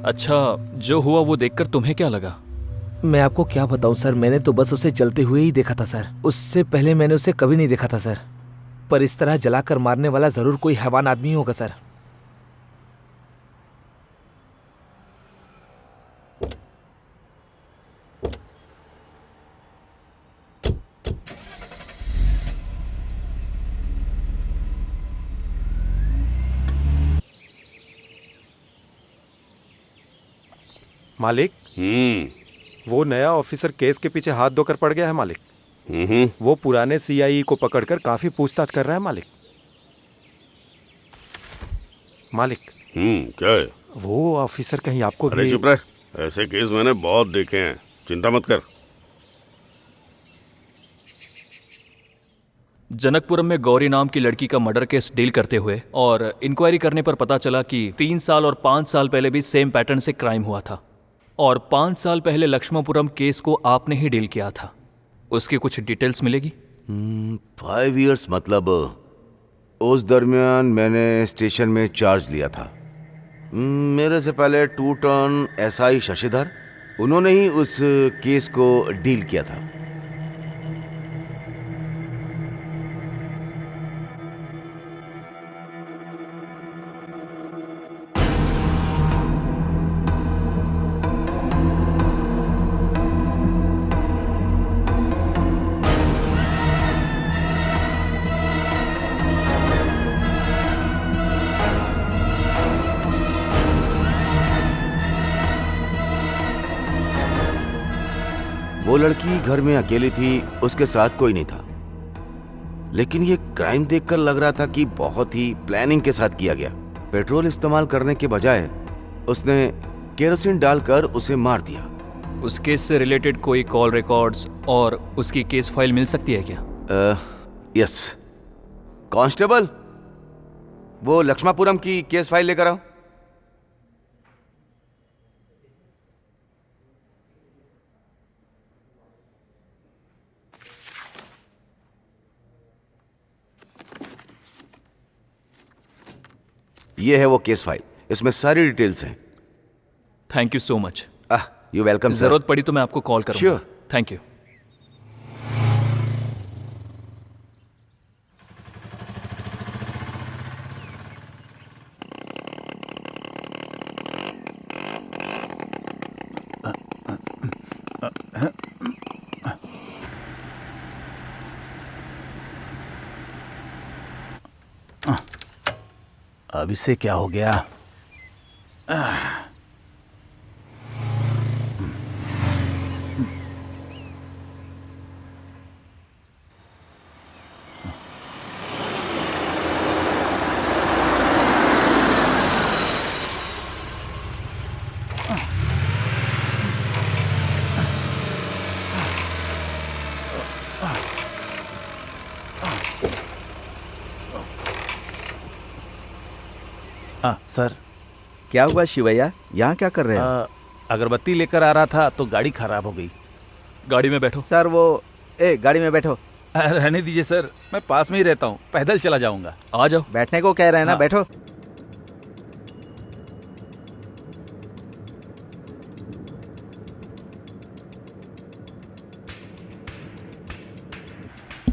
अच्छा, जो हुआ वो देखकर तुम्हें क्या लगा? मैं आपको क्या बताऊं सर, मैंने तो बस उसे जलते हुए ही देखा था सर। उससे पहले मैंने उसे कभी नहीं देखा था सर। पर इस तरह जलाकर मारने वाला जरूर कोई हैवान आदमी होगा सर। मालिक, वो नया ऑफिसर केस के पीछे हाथ धोकर पड़ गया है मालिक। वो पुराने सीआईई को पकड़कर काफी पूछताछ कर रहा है मालिक। मालिक, क्या है? वो ऑफिसर कहीं आपको अरे चुप रह, ऐसे केस मैंने बहुत देखे हैं, चिंता मत कर। जनकपुरम में गौरी नाम की लड़की का मर्डर केस डील करते हुए और इंक्वायरी करने पर पता चला कि 3 साल और 5 साल पहले भी सेम पैटर्न से क्राइम हुआ था और 5 साल पहले लक्ष्मणपुरम केस को आपने ही डील किया था। उसकी कुछ डिटेल्स मिलेगी? 5 इयर्स मतलब उस दरमियान मैंने स्टेशन में चार्ज लिया था। मेरे से पहले 2 टर्न एसआई शशिधर, उन्होंने ही उस केस को डील किया था। वो लड़की घर में अकेली थी, उसके साथ कोई नहीं था। लेकिन ये क्राइम देखकर लग रहा था कि बहुत ही प्लानिंग के साथ किया गया। पेट्रोल इस्तेमाल करने के बजाय उसने केरोसिन डालकर उसे मार दिया। उस केस से रिलेटेड कोई कॉल रिकॉर्ड्स और उसकी केस फाइल मिल सकती है क्या? यस। कांस्टेबल, वो लक्ष्मणपुरम की केस फाइल लेकर आओ। ये है वो केस फाइल, इसमें सारी डिटेल्स हैं। Thank you so much. You welcome. जरूरत पड़ी तो मैं आपको कॉल करूंगा। श्योर। Thank you. अब इससे क्या हो गया? सर, क्या हुआ शिवैया, यहाँ क्या कर रहे हैं? अगरबत्ती लेकर आ रहा था तो गाड़ी खराब हो गई। गाड़ी में बैठो। सर गाड़ी में बैठो। रहने दीजिए सर, मैं पास में ही रहता हूँ, पैदल चला जाऊंगा। आ जाओ। बैठने को कह रहे हैं ना, बैठो।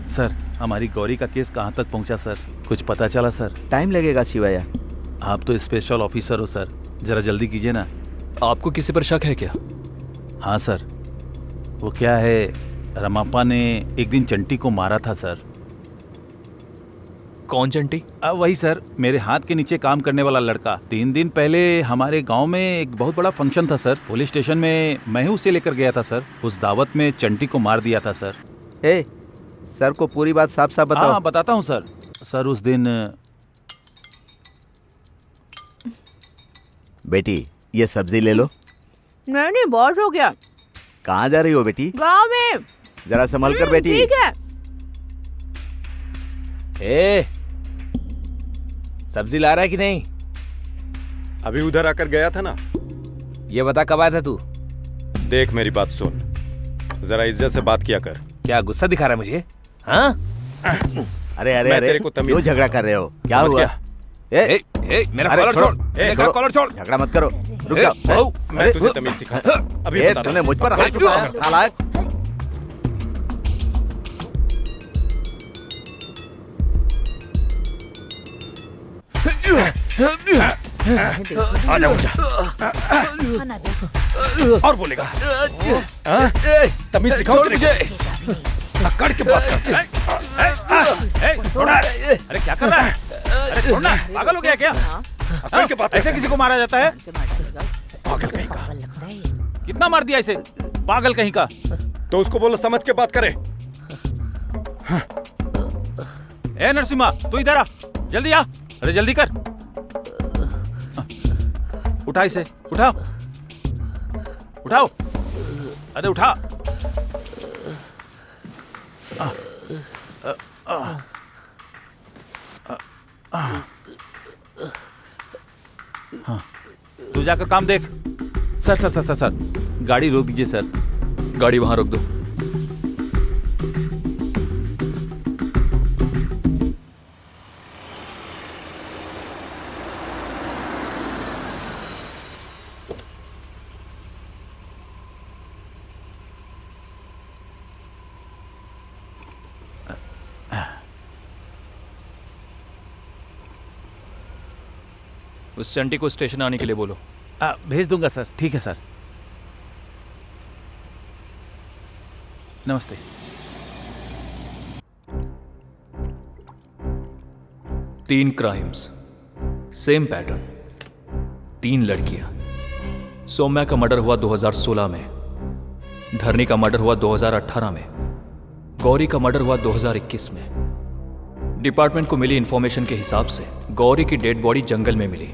सर, हमारी गौरी का केस कहाँ तक पहुँचा सर? कुछ पता चला सर? टाइम लगेगा शिवैया। आप तो स्पेशल ऑफिसर हो सर, जरा जल्दी कीजिए ना। आपको किसी पर शक है क्या? हाँ सर, वो क्या है, रमापा ने एक दिन चंटी को मारा था सर। कौन चंटी? वही सर, मेरे हाथ के नीचे काम करने वाला लड़का। 3 दिन पहले हमारे गांव में एक बहुत बड़ा फंक्शन था सर। पुलिस स्टेशन में मैं ही उसे लेकर गया था सर। उस दावत में चंटी को मार दिया था सर। सर को पूरी बात साफ साफ बताओ। हाँ बताता हूँ सर। सर, उस दिन बेटी ये सब्जी ले लो। नहीं बहुत हो गया। कहाँ जा रही हो बेटी? गाँव में। जरा संभल कर बेटी। ठीक है। ए, सब्जी ला रहा है कि नहीं? अभी उधर आकर गया था ना। ये बता कब आया था तू? देख मेरी बात सुन, जरा इज्जत से बात किया कर। क्या गुस्सा दिखा रहा है मुझे? हाँ? अरे अरे मैं अरे तेरे को तमीज क्यों से झगड़ा कर रहे हो? क्या समझ हुआ? गया? मेरा अरे कॉलर छोड़ो। छोड़। मैंने कहा कॉलर छोड़। झगड़ा मत करो, रुक ए, जाओ। बहू, मैं तुझे तमीज सिखाऊंगा। अभी ए, बता तूने रहा मुझ पर हाथ क्यों? उठाया, नालायक। आ जाओ जा। और बोलेगा? हाँ? तमीज सिखाओ छोड़ तेरे मुझे। को। अकड़ के बात कर। अरे क्या कर रहा है? अरे छोड़ना, पागल हो गया क्या? अकड़ के बात ऐसे किसी को मारा जाता है? पागल कहीं का। कितना मार दिया इसे? पागल कहीं का। तो उसको बोलो समझ के बात करे। ए नरसिम्हा, तू इधर आ, जल्दी आ। अरे जल्दी कर। उठा इसे, उठाओ उठाओ। अरे उठा। हाँ, तू जाकर काम देख। Sir sir sir sir sir, गाड़ी रोक दीजिए सर। गाड़ी वहां रोक दो। उस चंटी को स्टेशन आने के लिए बोलो। भेज दूंगा सर। ठीक है सर। नमस्ते। तीन क्राइम्स, सेम पैटर्न, तीन लड़कियां। सौम्या का मर्डर हुआ 2016 में, धरनी का मर्डर हुआ 2018 में, गौरी का मर्डर हुआ 2021 में। डिपार्टमेंट को मिली इंफॉर्मेशन के हिसाब से गौरी की डेड बॉडी जंगल में मिली,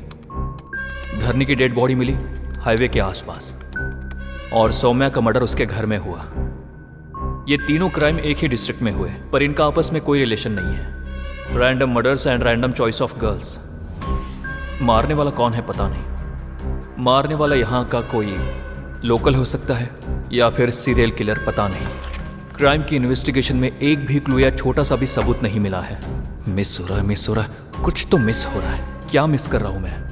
धरनी की डेड बॉडी मिली हाईवे के आसपास, और सौम्या का मर्डर उसके घर में हुआ। ये तीनों क्राइम एक ही डिस्ट्रिक्ट में हुए, पर इनका आपस में कोई रिलेशन नहीं है। Random murders and random choice of girls. मारने वाला कौन है पता नहीं। मारने वाला यहाँ का कोई लोकल हो सकता है या फिर सीरियल किलर, पता नहीं। क्राइम की इन्वेस्टिगेशन में एक भी क्लू या छोटा सा भी सबूत नहीं मिला है। मिस हो रहा है, मिस हो रहा है, कुछ तो मिस हो रहा है। क्या मिस कर रहा हूं मैं?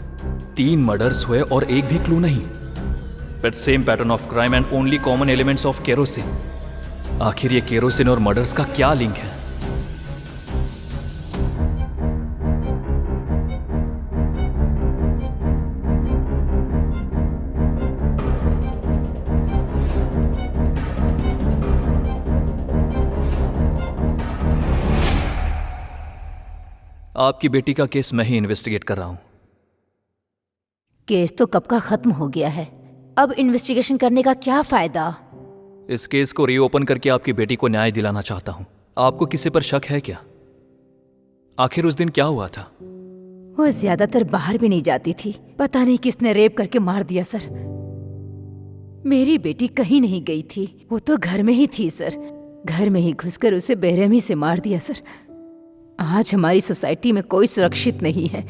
3 मर्डर्स हुए और एक भी क्लू नहीं, but same pattern of crime and only common elements of kerosene. आखिर ये केरोसिन और मर्डर्स का क्या लिंक है? आपकी बेटी का केस मैं ही इन्वेस्टिगेट कर रहा हूं। केस तो कब का खत्म हो गया है, अब इन्वेस्टिगेशन करने का क्या फायदा? इस केस को रीओपन करके आपकी बेटी को न्याय दिलाना चाहता हूं। आपको किसी पर शक है क्या? आखिर उस दिन क्या हुआ था? वो ज्यादातर बाहर भी नहीं जाती थी। पता नहीं किसने रेप करके मार दिया सर। मेरी बेटी कहीं नहीं गई थी, वो तो घर में ही थी सर। घर में ही घुसकर उसे बेरहमी से मार दिया सर। आज हमारी सोसाइटी में कोई सुरक्षित नहीं है।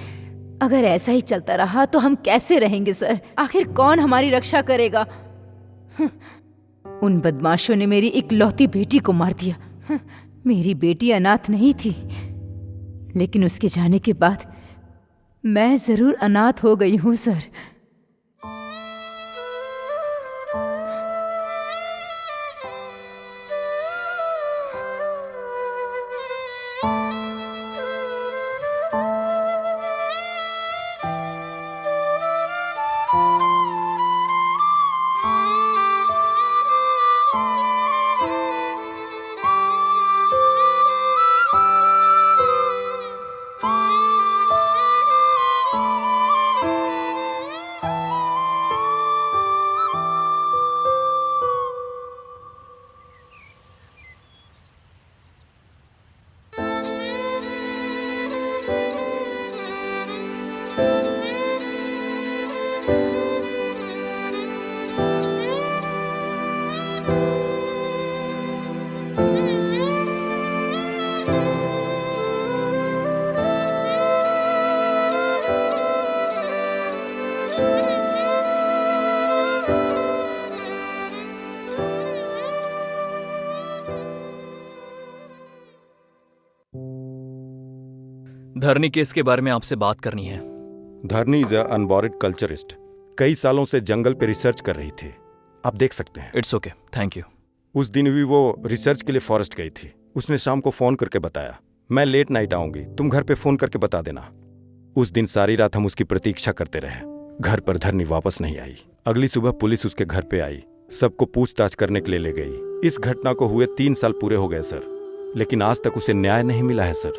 अगर ऐसा ही चलता रहा तो हम कैसे रहेंगे सर? आखिर कौन हमारी रक्षा करेगा? उन बदमाशों ने मेरी इकलौती बेटी को मार दिया। मेरी बेटी अनाथ नहीं थी, लेकिन उसके जाने के बाद मैं जरूर अनाथ हो गई हूं सर। धरनी केस के बारे में आपसे बात करनी है। धरनी इज अनबॉरिड कल्चरिस्ट। कई सालों से जंगल पे रिसर्च कर रही थी, आप देख सकते हैं। It's okay, thank you. उस दिन भी वो रिसर्च के लिए फॉरेस्ट गई थी। उसने शाम को फोन करके बताया, मैं लेट नाइट आऊंगी, तुम घर पे फोन करके बता देना। उस दिन सारी रात हम उसकी प्रतीक्षा करते रहे। घर पर धरनी वापस नहीं आई। अगली सुबह पुलिस उसके घर पे आई, सबको पूछताछ करने के लिए ले गई। इस घटना को हुए 3 साल पूरे हो गए सर, लेकिन आज तक उसे न्याय नहीं मिला है सर।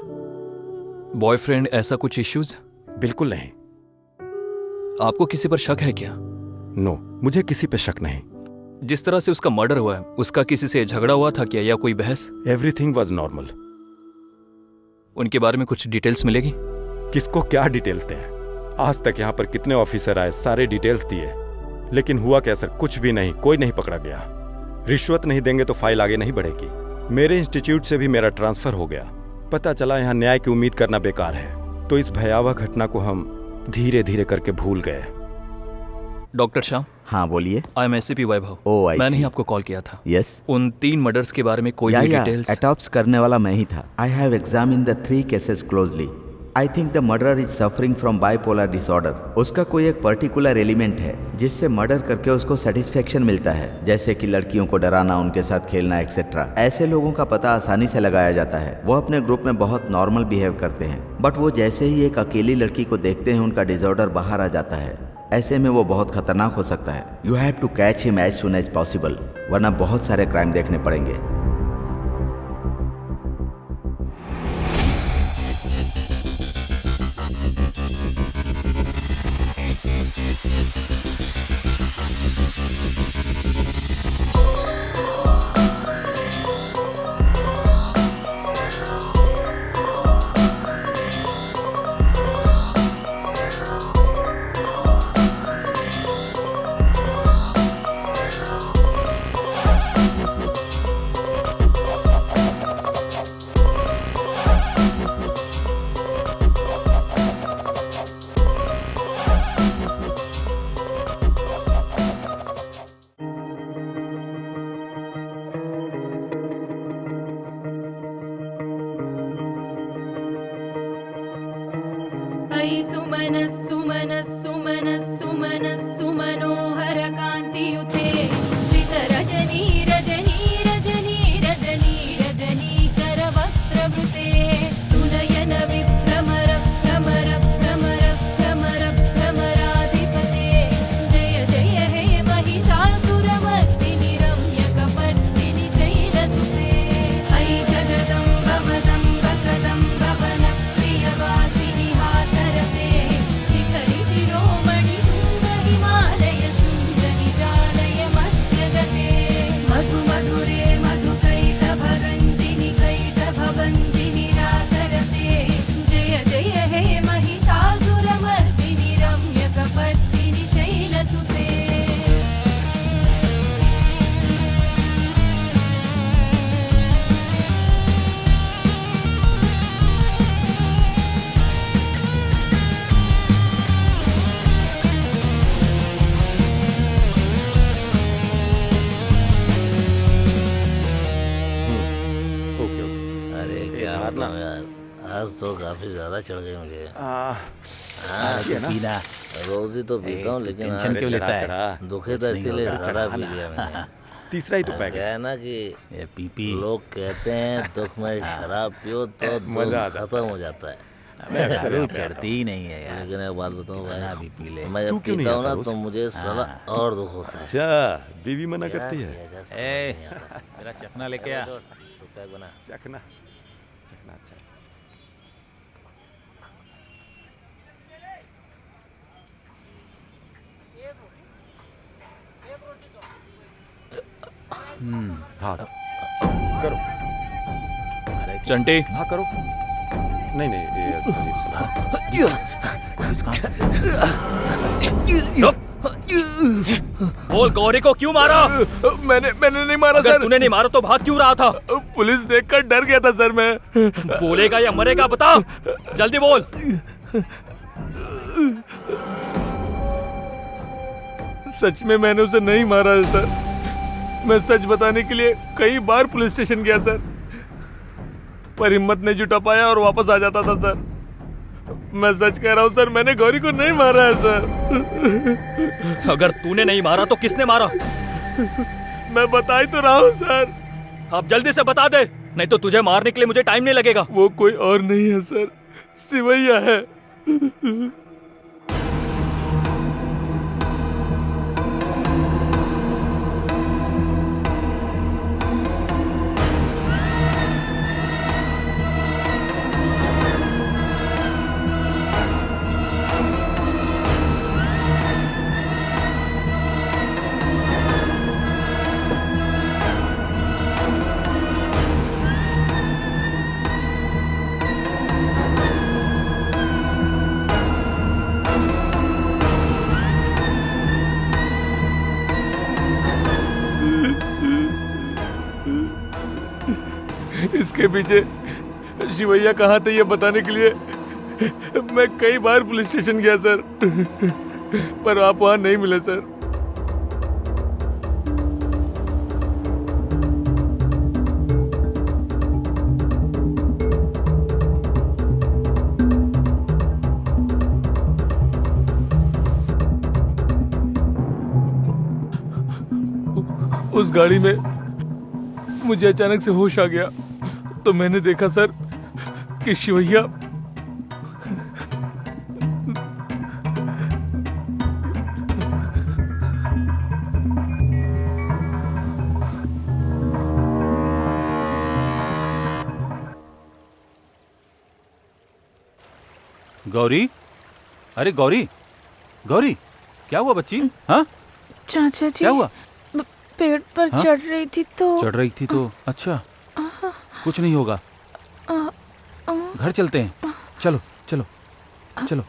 बॉयफ्रेंड, ऐसा कुछ इश्यूज? बिल्कुल नहीं। आपको किसी पर शक है क्या? नो, मुझे किसी पे शक नहीं। जिस तरह से उसका मर्डर हुआ है, उसका किसी से झगड़ा हुआ था क्या, या कोई बहस? Everything was normal. उनके बारे में कुछ डिटेल्स मिलेगी? किसको क्या डिटेल्स दें? आज तक यहाँ पर कितने ऑफिसर आए, सारे डिटेल्स दिए, लेकिन हुआ क्या सर? कुछ भी नहीं, कोई नहीं पकड़ा गया। रिश्वत नहीं देंगे तो फाइल आगे नहीं बढ़ेगी। मेरे इंस्टीट्यूट से भी मेरा ट्रांसफर हो गया। पता चला यहाँ न्याय की उम्मीद करना बेकार है। तो इस भयावह घटना को हम धीरे धीरे करके भूल गए। डॉक्टर श्याम। हाँ बोलिए। आई एम एसीपी वैभव। ओह, आई मैंने सी। ही आपको कॉल किया था। यस। उन 3 मर्डर्स के बारे में कोई भी डिटेल्स? एटॉप्स करने वाला मैं ही था। I have examine the 3 cases closely. I think the murder is suffering from bipolar disorder. उसका कोई एक पर्टिकुलर एलिमेंट है जिससे मर्डर करके उसको सेटिस्फेक्शन मिलता है, जैसे कि लड़कियों को डराना, उनके साथ खेलना, एक्सेट्रा। ऐसे लोगों का पता आसानी से लगाया जाता है। वो अपने ग्रुप में बहुत नॉर्मल बिहेव करते हैं, बट वो जैसे ही एक अकेली लड़की को देखते हैं उनका डिसऑर्डर बाहर आ जाता है। ऐसे में वो बहुत खतरनाक हो सकता है। You have to catch him as soon as possible, वरना बहुत सारे क्राइम देखने पड़ेंगे। सुमनोहर कान्तियुते श्रितरजनी रजनी रजनी रजनी रजनी करवक्त्रवृते सुनयन विभ्रमर भ्रमर भ्रमर भ्रमर भ्रमराधिपते जय जय हे महिषासुरमर्दिनि रम्यकपर्दिनि शैलसुते अयि जगदम्ब मदम्ब कदम्ब वनप्रियवासिनि हासरते शिखरि शिरोमणि तुङ्ग हिमालय शृङ्गनिजालय मध्यगते मधु मधुरे मधुकैटभगञ्जिनि कैटभवञ्जिनि रासरते जय जय हे महिषासुरमर्दिनि रम्यकपर्दिनि शैलसुते ओके ओके। अरे क्या धारणा। बताऊं यार, आज तो काफी ज्यादा चढ़ गई मुझे। हाँ, पीना रोज ही तो पीता हूँ, लेकिन टेंशन आज क्यों लेता है? दुखे था इसीलिए ज्यादा पी लिया मैंने। तीसरा ही तो पैक क्या है। है ना कि ये पी लोग कहते हैं दुख में शराब पियो तो मजा आ दुख जाता खत्म हो जाता है। दारू चढ़ती ही नहीं है यार। लेकिन एक बात बताऊँ भाई, भी पी ले। मैं तू जब क्यों नहीं पीता हूँ आता ना रोज? तो मुझे साला और दुख होता है। अच्छा, बीवी मना करती है। क्या किया जाए, समझ ए, नहीं आता। मेरा चखना लेके आ। तू पैक बना। चखना चखना अच्छा। हाँ करो। चंटी, हाँ करो। नहीं नहीं ये अजीब सा। बोल, गौरी को क्यों मारा? मैंने नहीं मारा अगर सर। तूने नहीं मारा तो भाग क्यों रहा था? पुलिस देखकर डर गया था सर मैं। बोलेगा या मरेगा, बता, जल्दी बोल। सच में मैंने उसे नहीं मारा है सर। मैं सच बताने के लिए कई बार पुलिस स्टेशन गया सर, पर हिम्मत नहीं जुटा पाया और वापस आ जाता था सर। मैं सच कह रहा हूँ सर, मैंने गौरी को नहीं मारा है सर। अगर तूने नहीं मारा तो किसने मारा? मैं बता ही तो रहा हूँ सर। अब जल्दी से बता दे, नहीं तो तुझे मारने के लिए मुझे टाइम नहीं लगेगा। वो कोई और नहीं है सर, शिवैया है। इसके पीछे शिवैया कहाँ थे ये बताने के लिए मैं कई बार पुलिस स्टेशन गया सर, पर आप वहां नहीं मिले सर। उस गाड़ी में मुझे अचानक से होश आ गया तो मैंने देखा सर कि शिवैया गौरी, अरे गौरी, गौरी क्या हुआ बच्ची? हाँ चाचा जी क्या हुआ? पेड़ पर हाँ? चढ़ रही थी तो अच्छा, कुछ नहीं होगा, घर चलते हैं, चलो चलो चलो।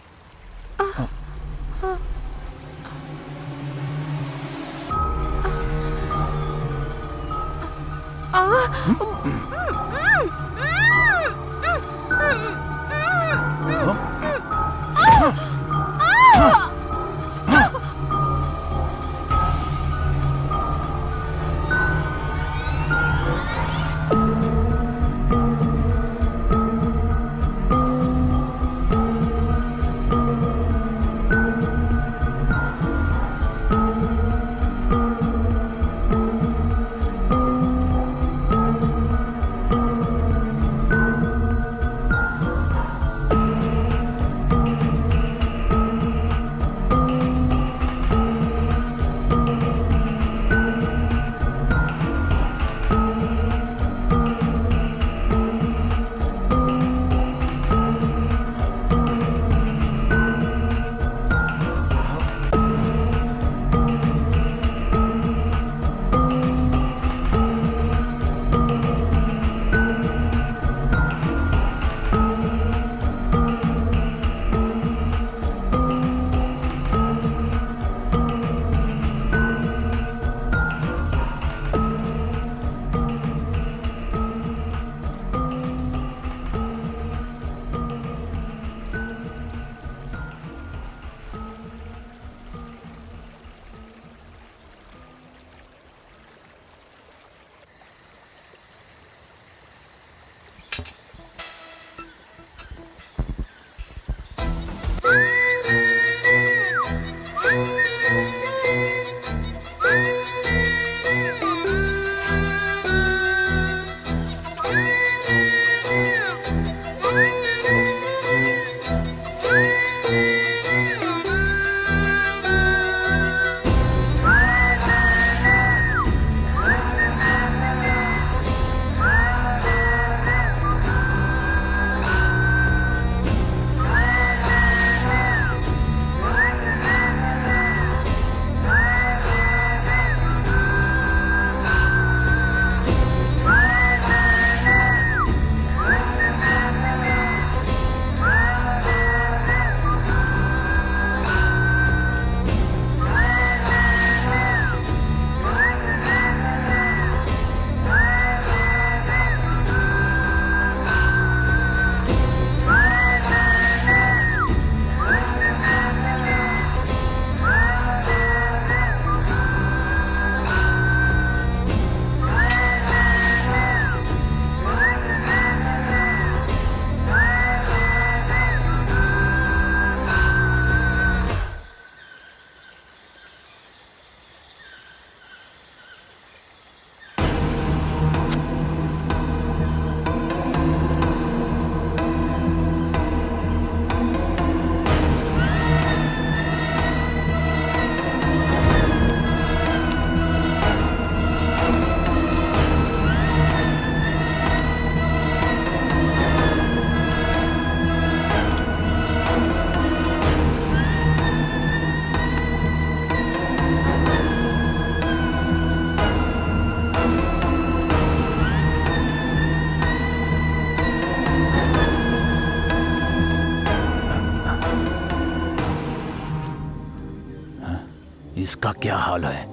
इसका क्या हाल है?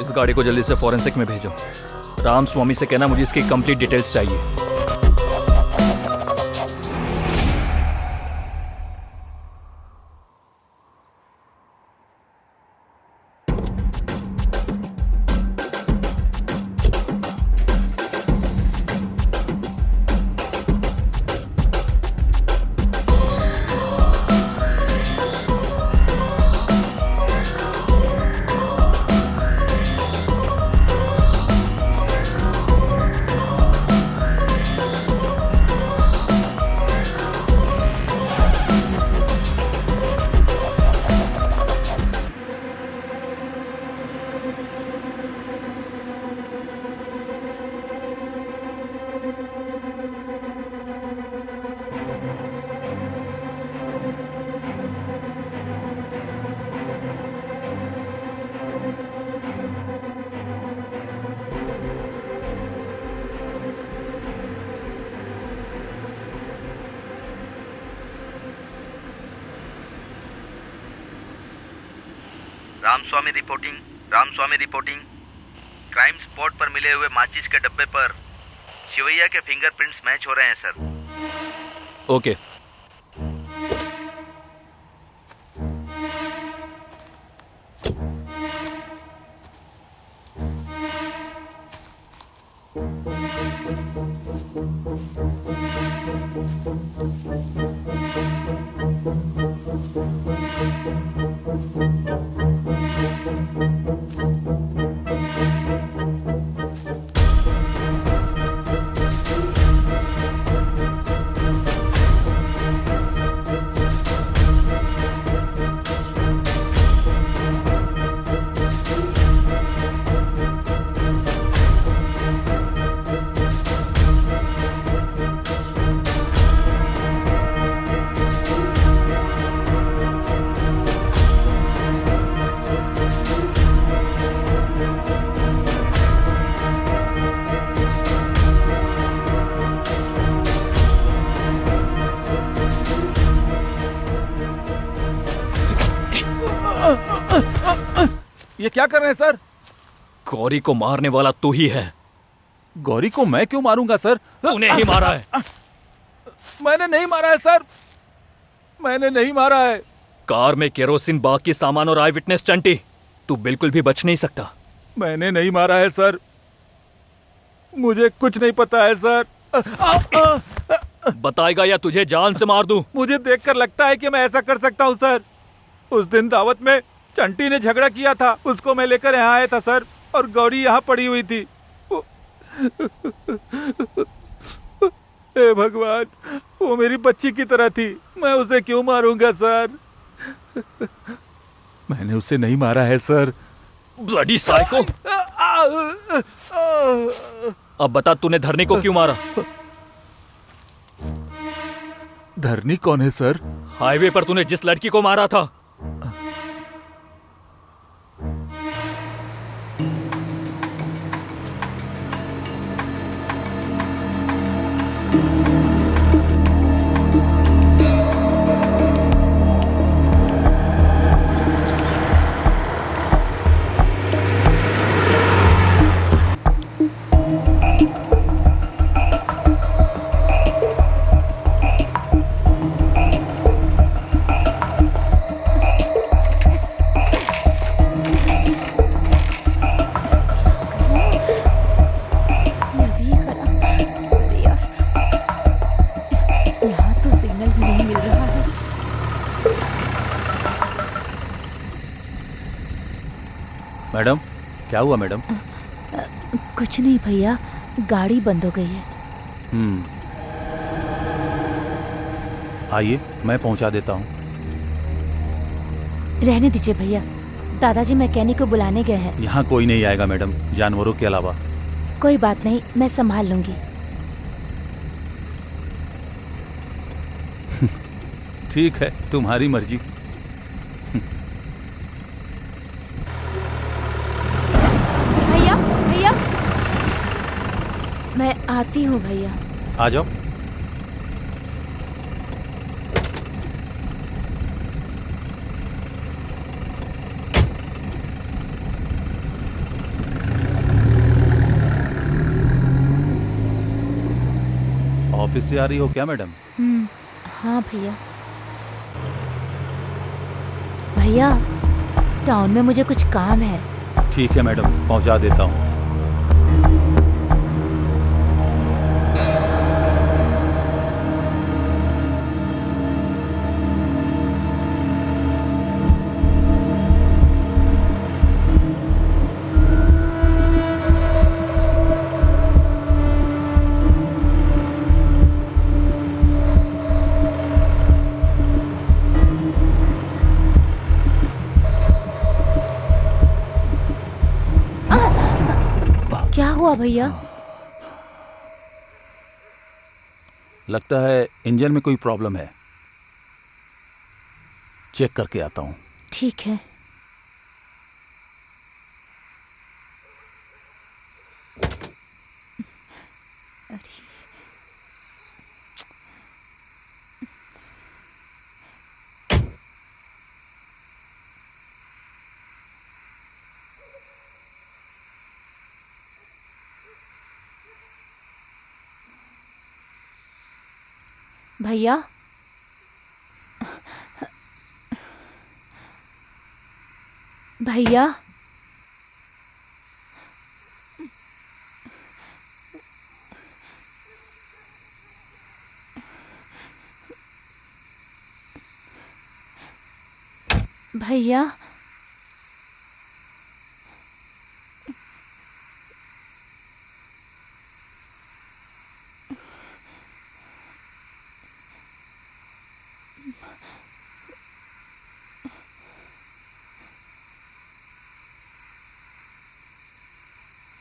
इस गाड़ी को जल्दी से फॉरेंसिक में भेजो। राम स्वामी से कहना मुझे इसकी कंप्लीट डिटेल्स चाहिए। Ramaswamy reporting. Ramaswamy reporting. Crime spot पर मिले हुए माचिस के डब्बे पर शिवैया के फिंगरप्रिंट्स मैच हो रहे हैं सर। ओके। ये क्या कर रहे हैं सर? गौरी को मारने वाला तू ही है। गौरी को मैं क्यों मारूंगा सर? तूने ही मारा है। मैंने नहीं मारा है सर, मैंने नहीं मारा है। कार में केरोसिन, बाकी सामान और आई विटनेस चंटी, तू बिल्कुल भी बच नहीं सकता। मैंने नहीं मारा है सर, मुझे कुछ नहीं पता है सर। बताएगा या तुझे जान से मार दूं? मुझे देखकर लगता है कि मैं ऐसा कर सकता हूं सर। उस दिन दावत में चंटी ने झगड़ा किया था, उसको मैं लेकर यहाँ आया था सर, और गौरी यहाँ पड़ी हुई थी। हे भगवान, वो मेरी बच्ची की तरह थी, मैं उसे क्यों मारूंगा सर? मैंने उसे नहीं मारा है सर। Bloody psycho. अब बता, तूने धरनी को क्यों मारा? धरनी कौन है सर? हाईवे पर तूने जिस लड़की को मारा था। मैडम क्या हुआ मैडम? कुछ नहीं भैया, गाड़ी बंद हो गई है। आइए मैं पहुंचा देता हूँ। रहने दीजिए भैया, दादाजी मैकेनिक को बुलाने गए हैं। यहाँ कोई नहीं आएगा मैडम, जानवरों के अलावा। कोई बात नहीं, मैं संभाल लूंगी। ठीक है, तुम्हारी मर्जी। भैया भैया, मैं आती हूँ भैया। आ जाओ। ऑफिस से आ रही हो क्या मैडम? हाँ भैया। भैया, टाउन में मुझे कुछ काम है। ठीक है मैडम, पहुंचा देता हूँ। क्या हुआ भैया? लगता है इंजन में कोई प्रॉब्लम है, चेक करके आता हूँ। ठीक है। भैया, भैया, भैया,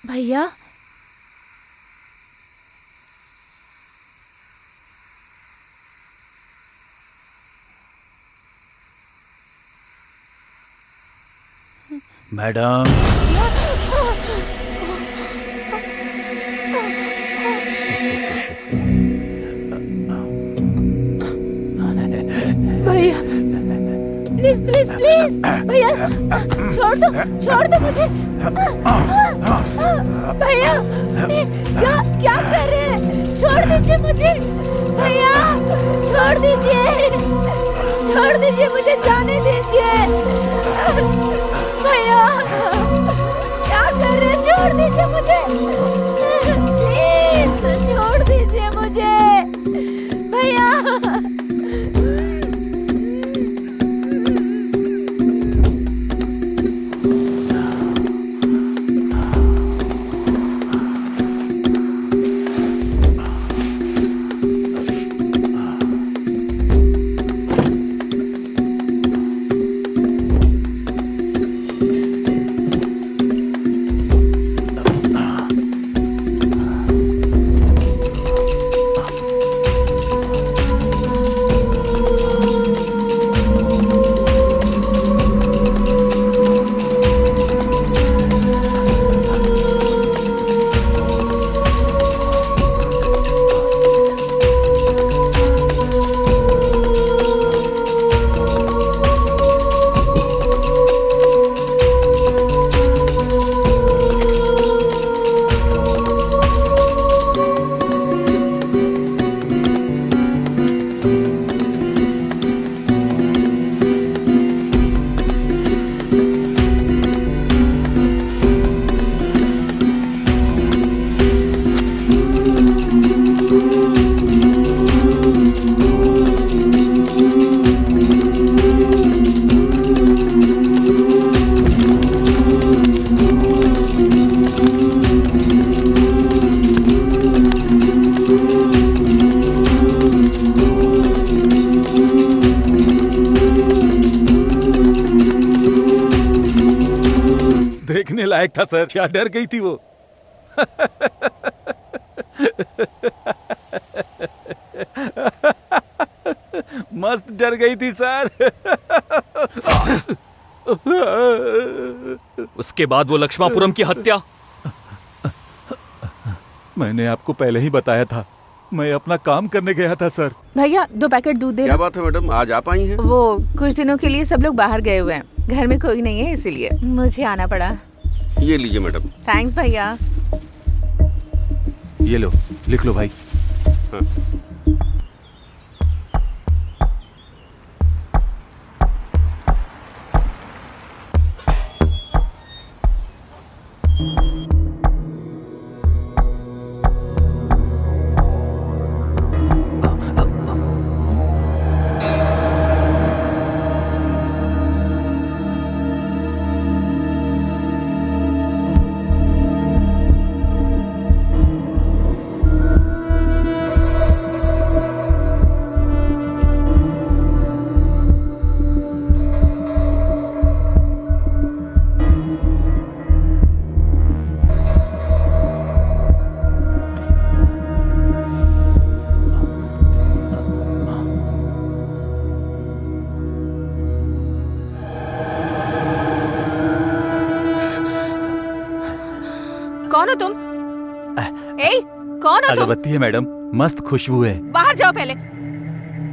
भैया, मैडम, भैया, प्लीज प्लीज प्लीज, भैया छोड़ दो मुझे। भैया, क्या क्या कर रहे हैं? छोड़ दीजिए मुझे भैया, छोड़ दीजिए मुझे जाने दीजिए। भैया, क्या कर रहे हैं? छोड़ दीजिए मुझे, प्लीज छोड़ दीजिए मुझे भैया। देखने लायक था सर, क्या डर गई थी वो। मस्त डर गई थी सर। उसके बाद वो लक्ष्मापुरम की हत्या। मैंने आपको पहले ही बताया था, मैं अपना काम करने गया था सर। भैया 2 पैकेट दूध दे क्या दो। बात है मैडम, आज आ पाई हैं? वो कुछ दिनों के लिए सब लोग बाहर गए हुए हैं, घर में कोई नहीं है इसीलिए मुझे आना पड़ा। ये लीजिए मैडम। थैंक्स भैया। ये लो, लिख लो भाई। हाँ। कौन हो तुम? ए, कौन हो तुम? अगरबत्ती है मैडम, मस्त खुशबू है। बाहर जाओ पहले।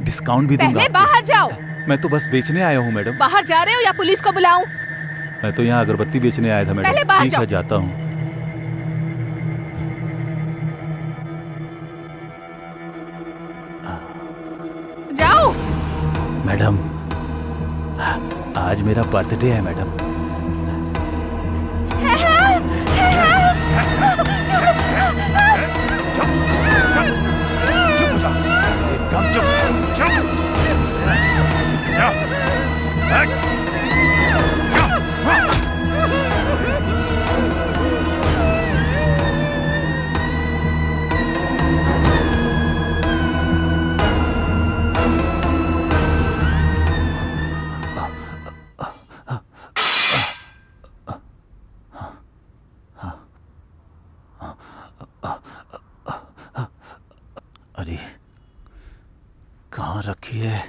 डिस्काउंट भी दूंगा पहले आपको। बाहर जाओ। मैं तो बस बेचने आया हूँ मैडम। बाहर जा रहे हो या पुलिस को बुलाऊं? मैं तो यहाँ अगरबत्ती बेचने आया था मैडम। पहले बाहर ठीक है, जाओ। जाता हूँ। जाओ। मैडम, आज मेरा बर्थडे है मैडम। एकदम चुप। अरे कहाँ रखी है?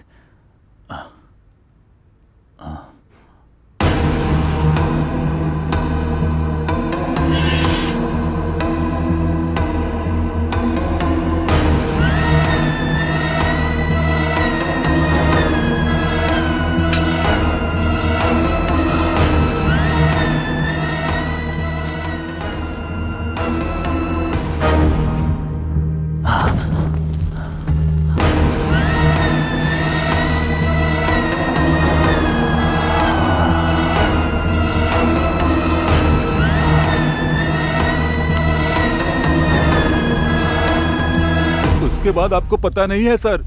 उसके बाद आपको पता नहीं है सर,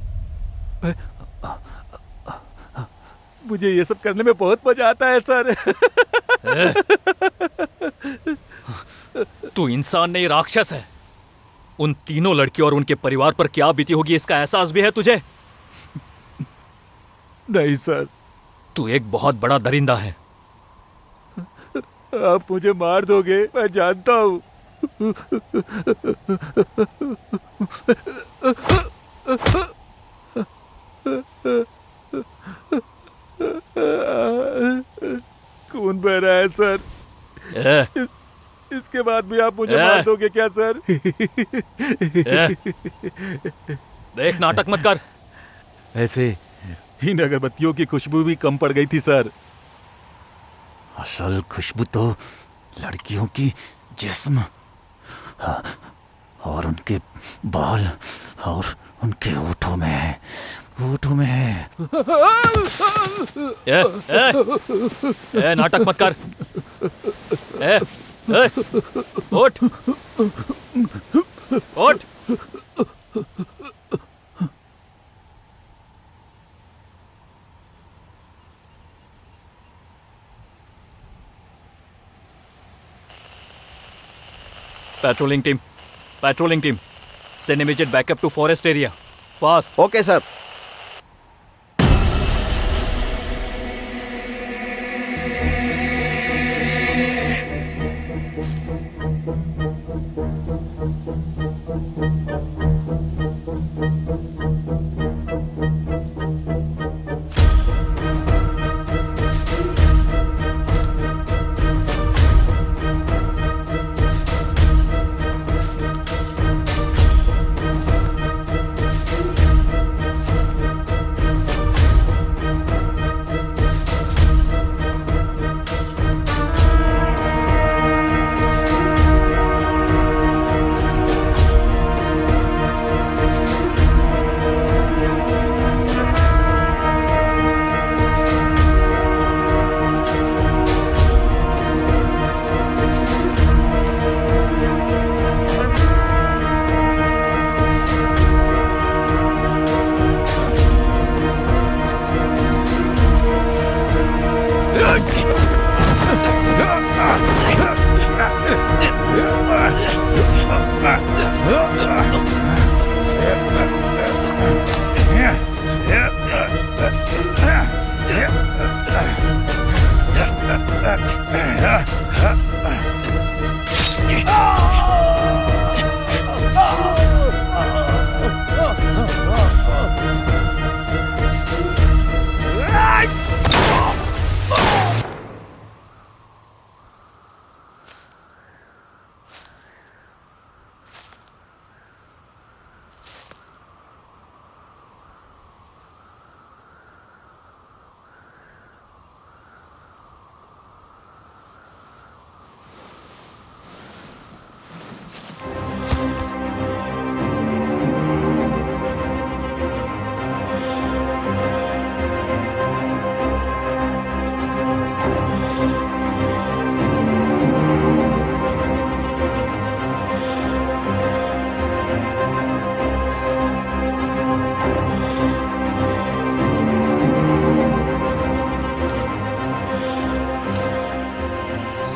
मुझे ये सब करने में बहुत मजा आता है सर। तू इंसान नहीं, राक्षस है। उन तीनों लड़कियों और उनके परिवार पर क्या बीती होगी इसका एहसास भी है तुझे? नहीं सर। तू एक बहुत बड़ा दरिंदा है। आप मुझे मार दोगे, मैं जानता हूँ। खून बह रहा है सर। इसके बाद भी आप मुझे मार दोगे क्या सर? देख, नाटक मत कर। ऐसे इन अगरबत्तियों की खुशबू भी कम पड़ गई थी सर। असल खुशबू तो लड़कियों की जिस्म और उनके बाल और उनके होठों में है, होठों में है। नाटक मत कर। उठ, उठ। Patrolling team, send immediate backup to forest area. Fast. Okay sir.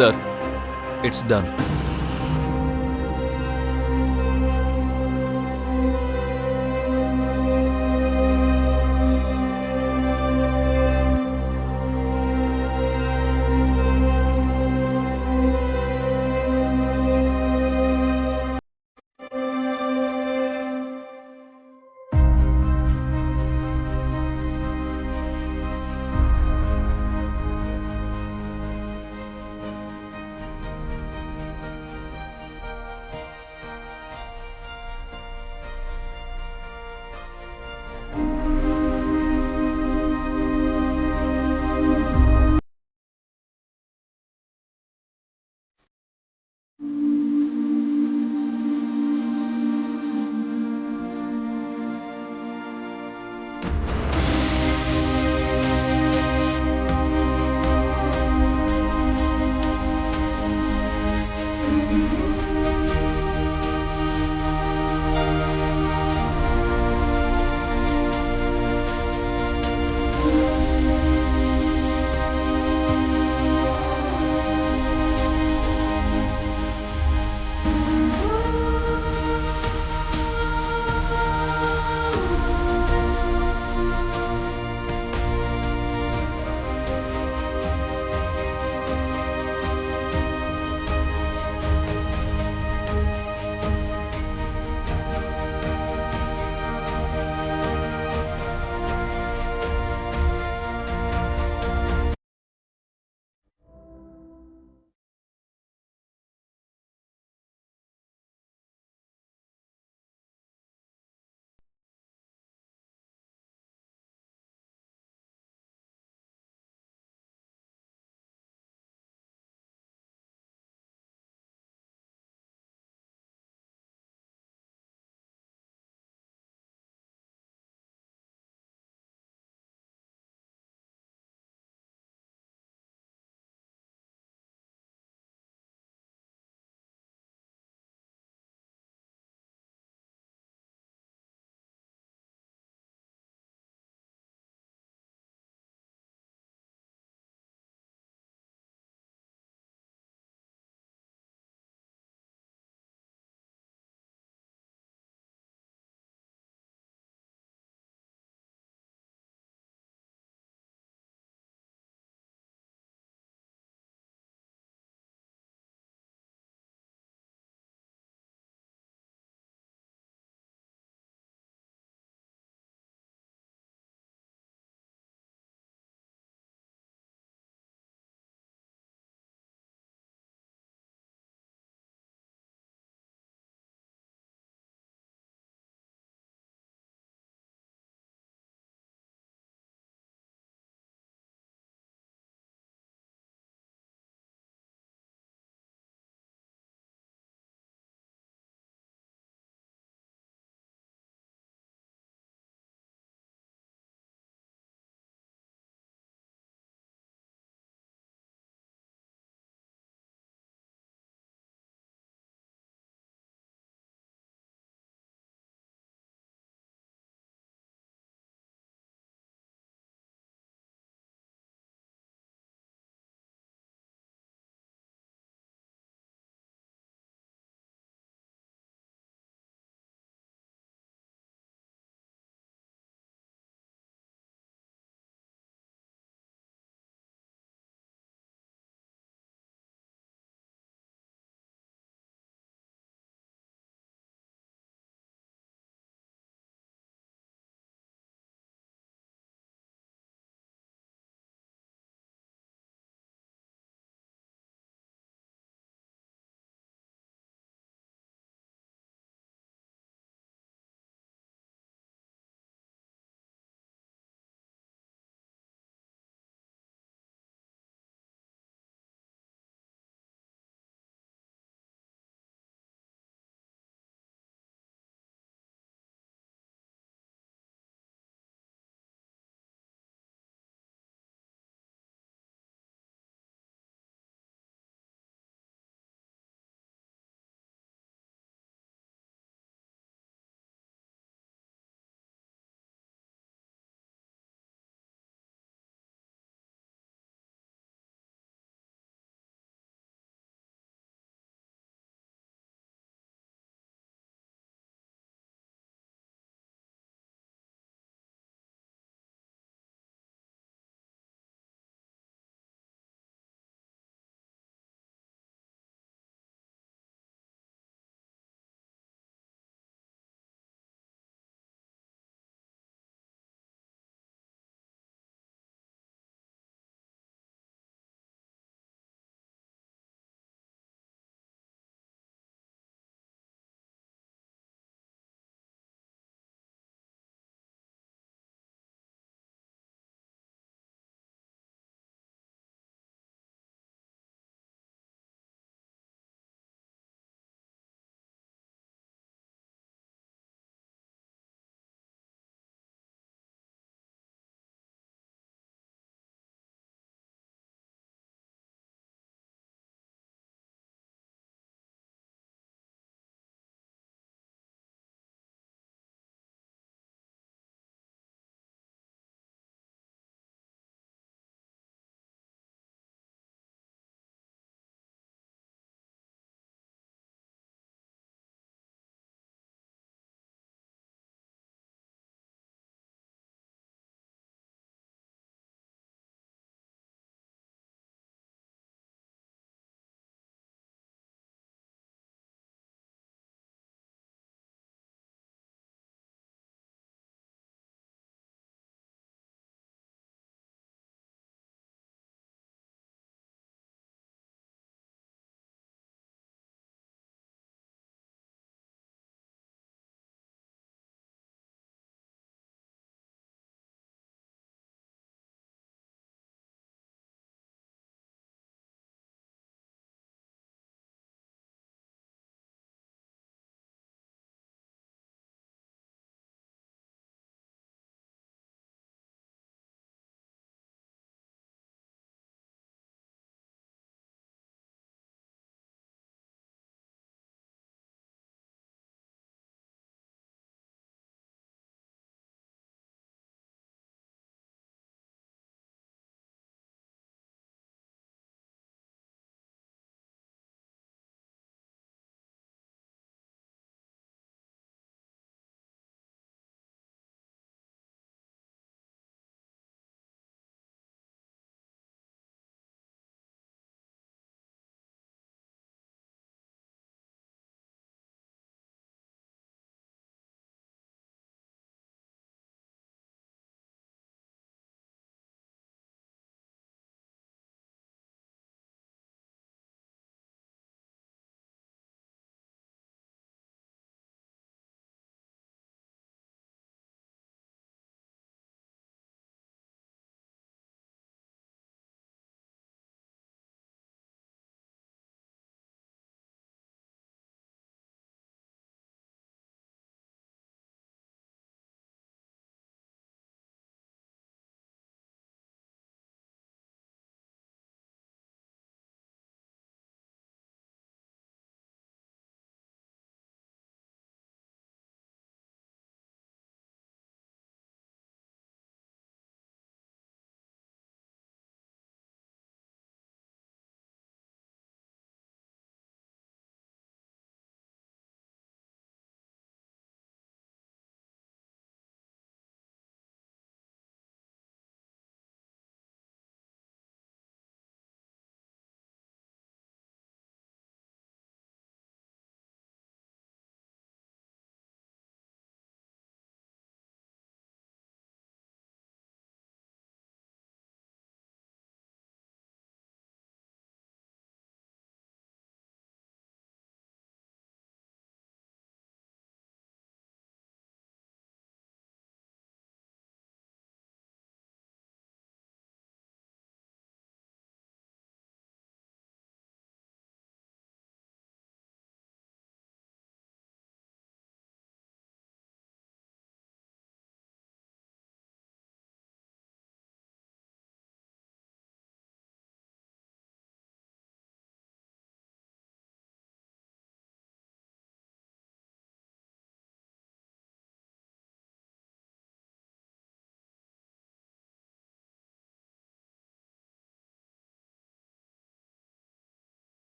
Sir, it's done.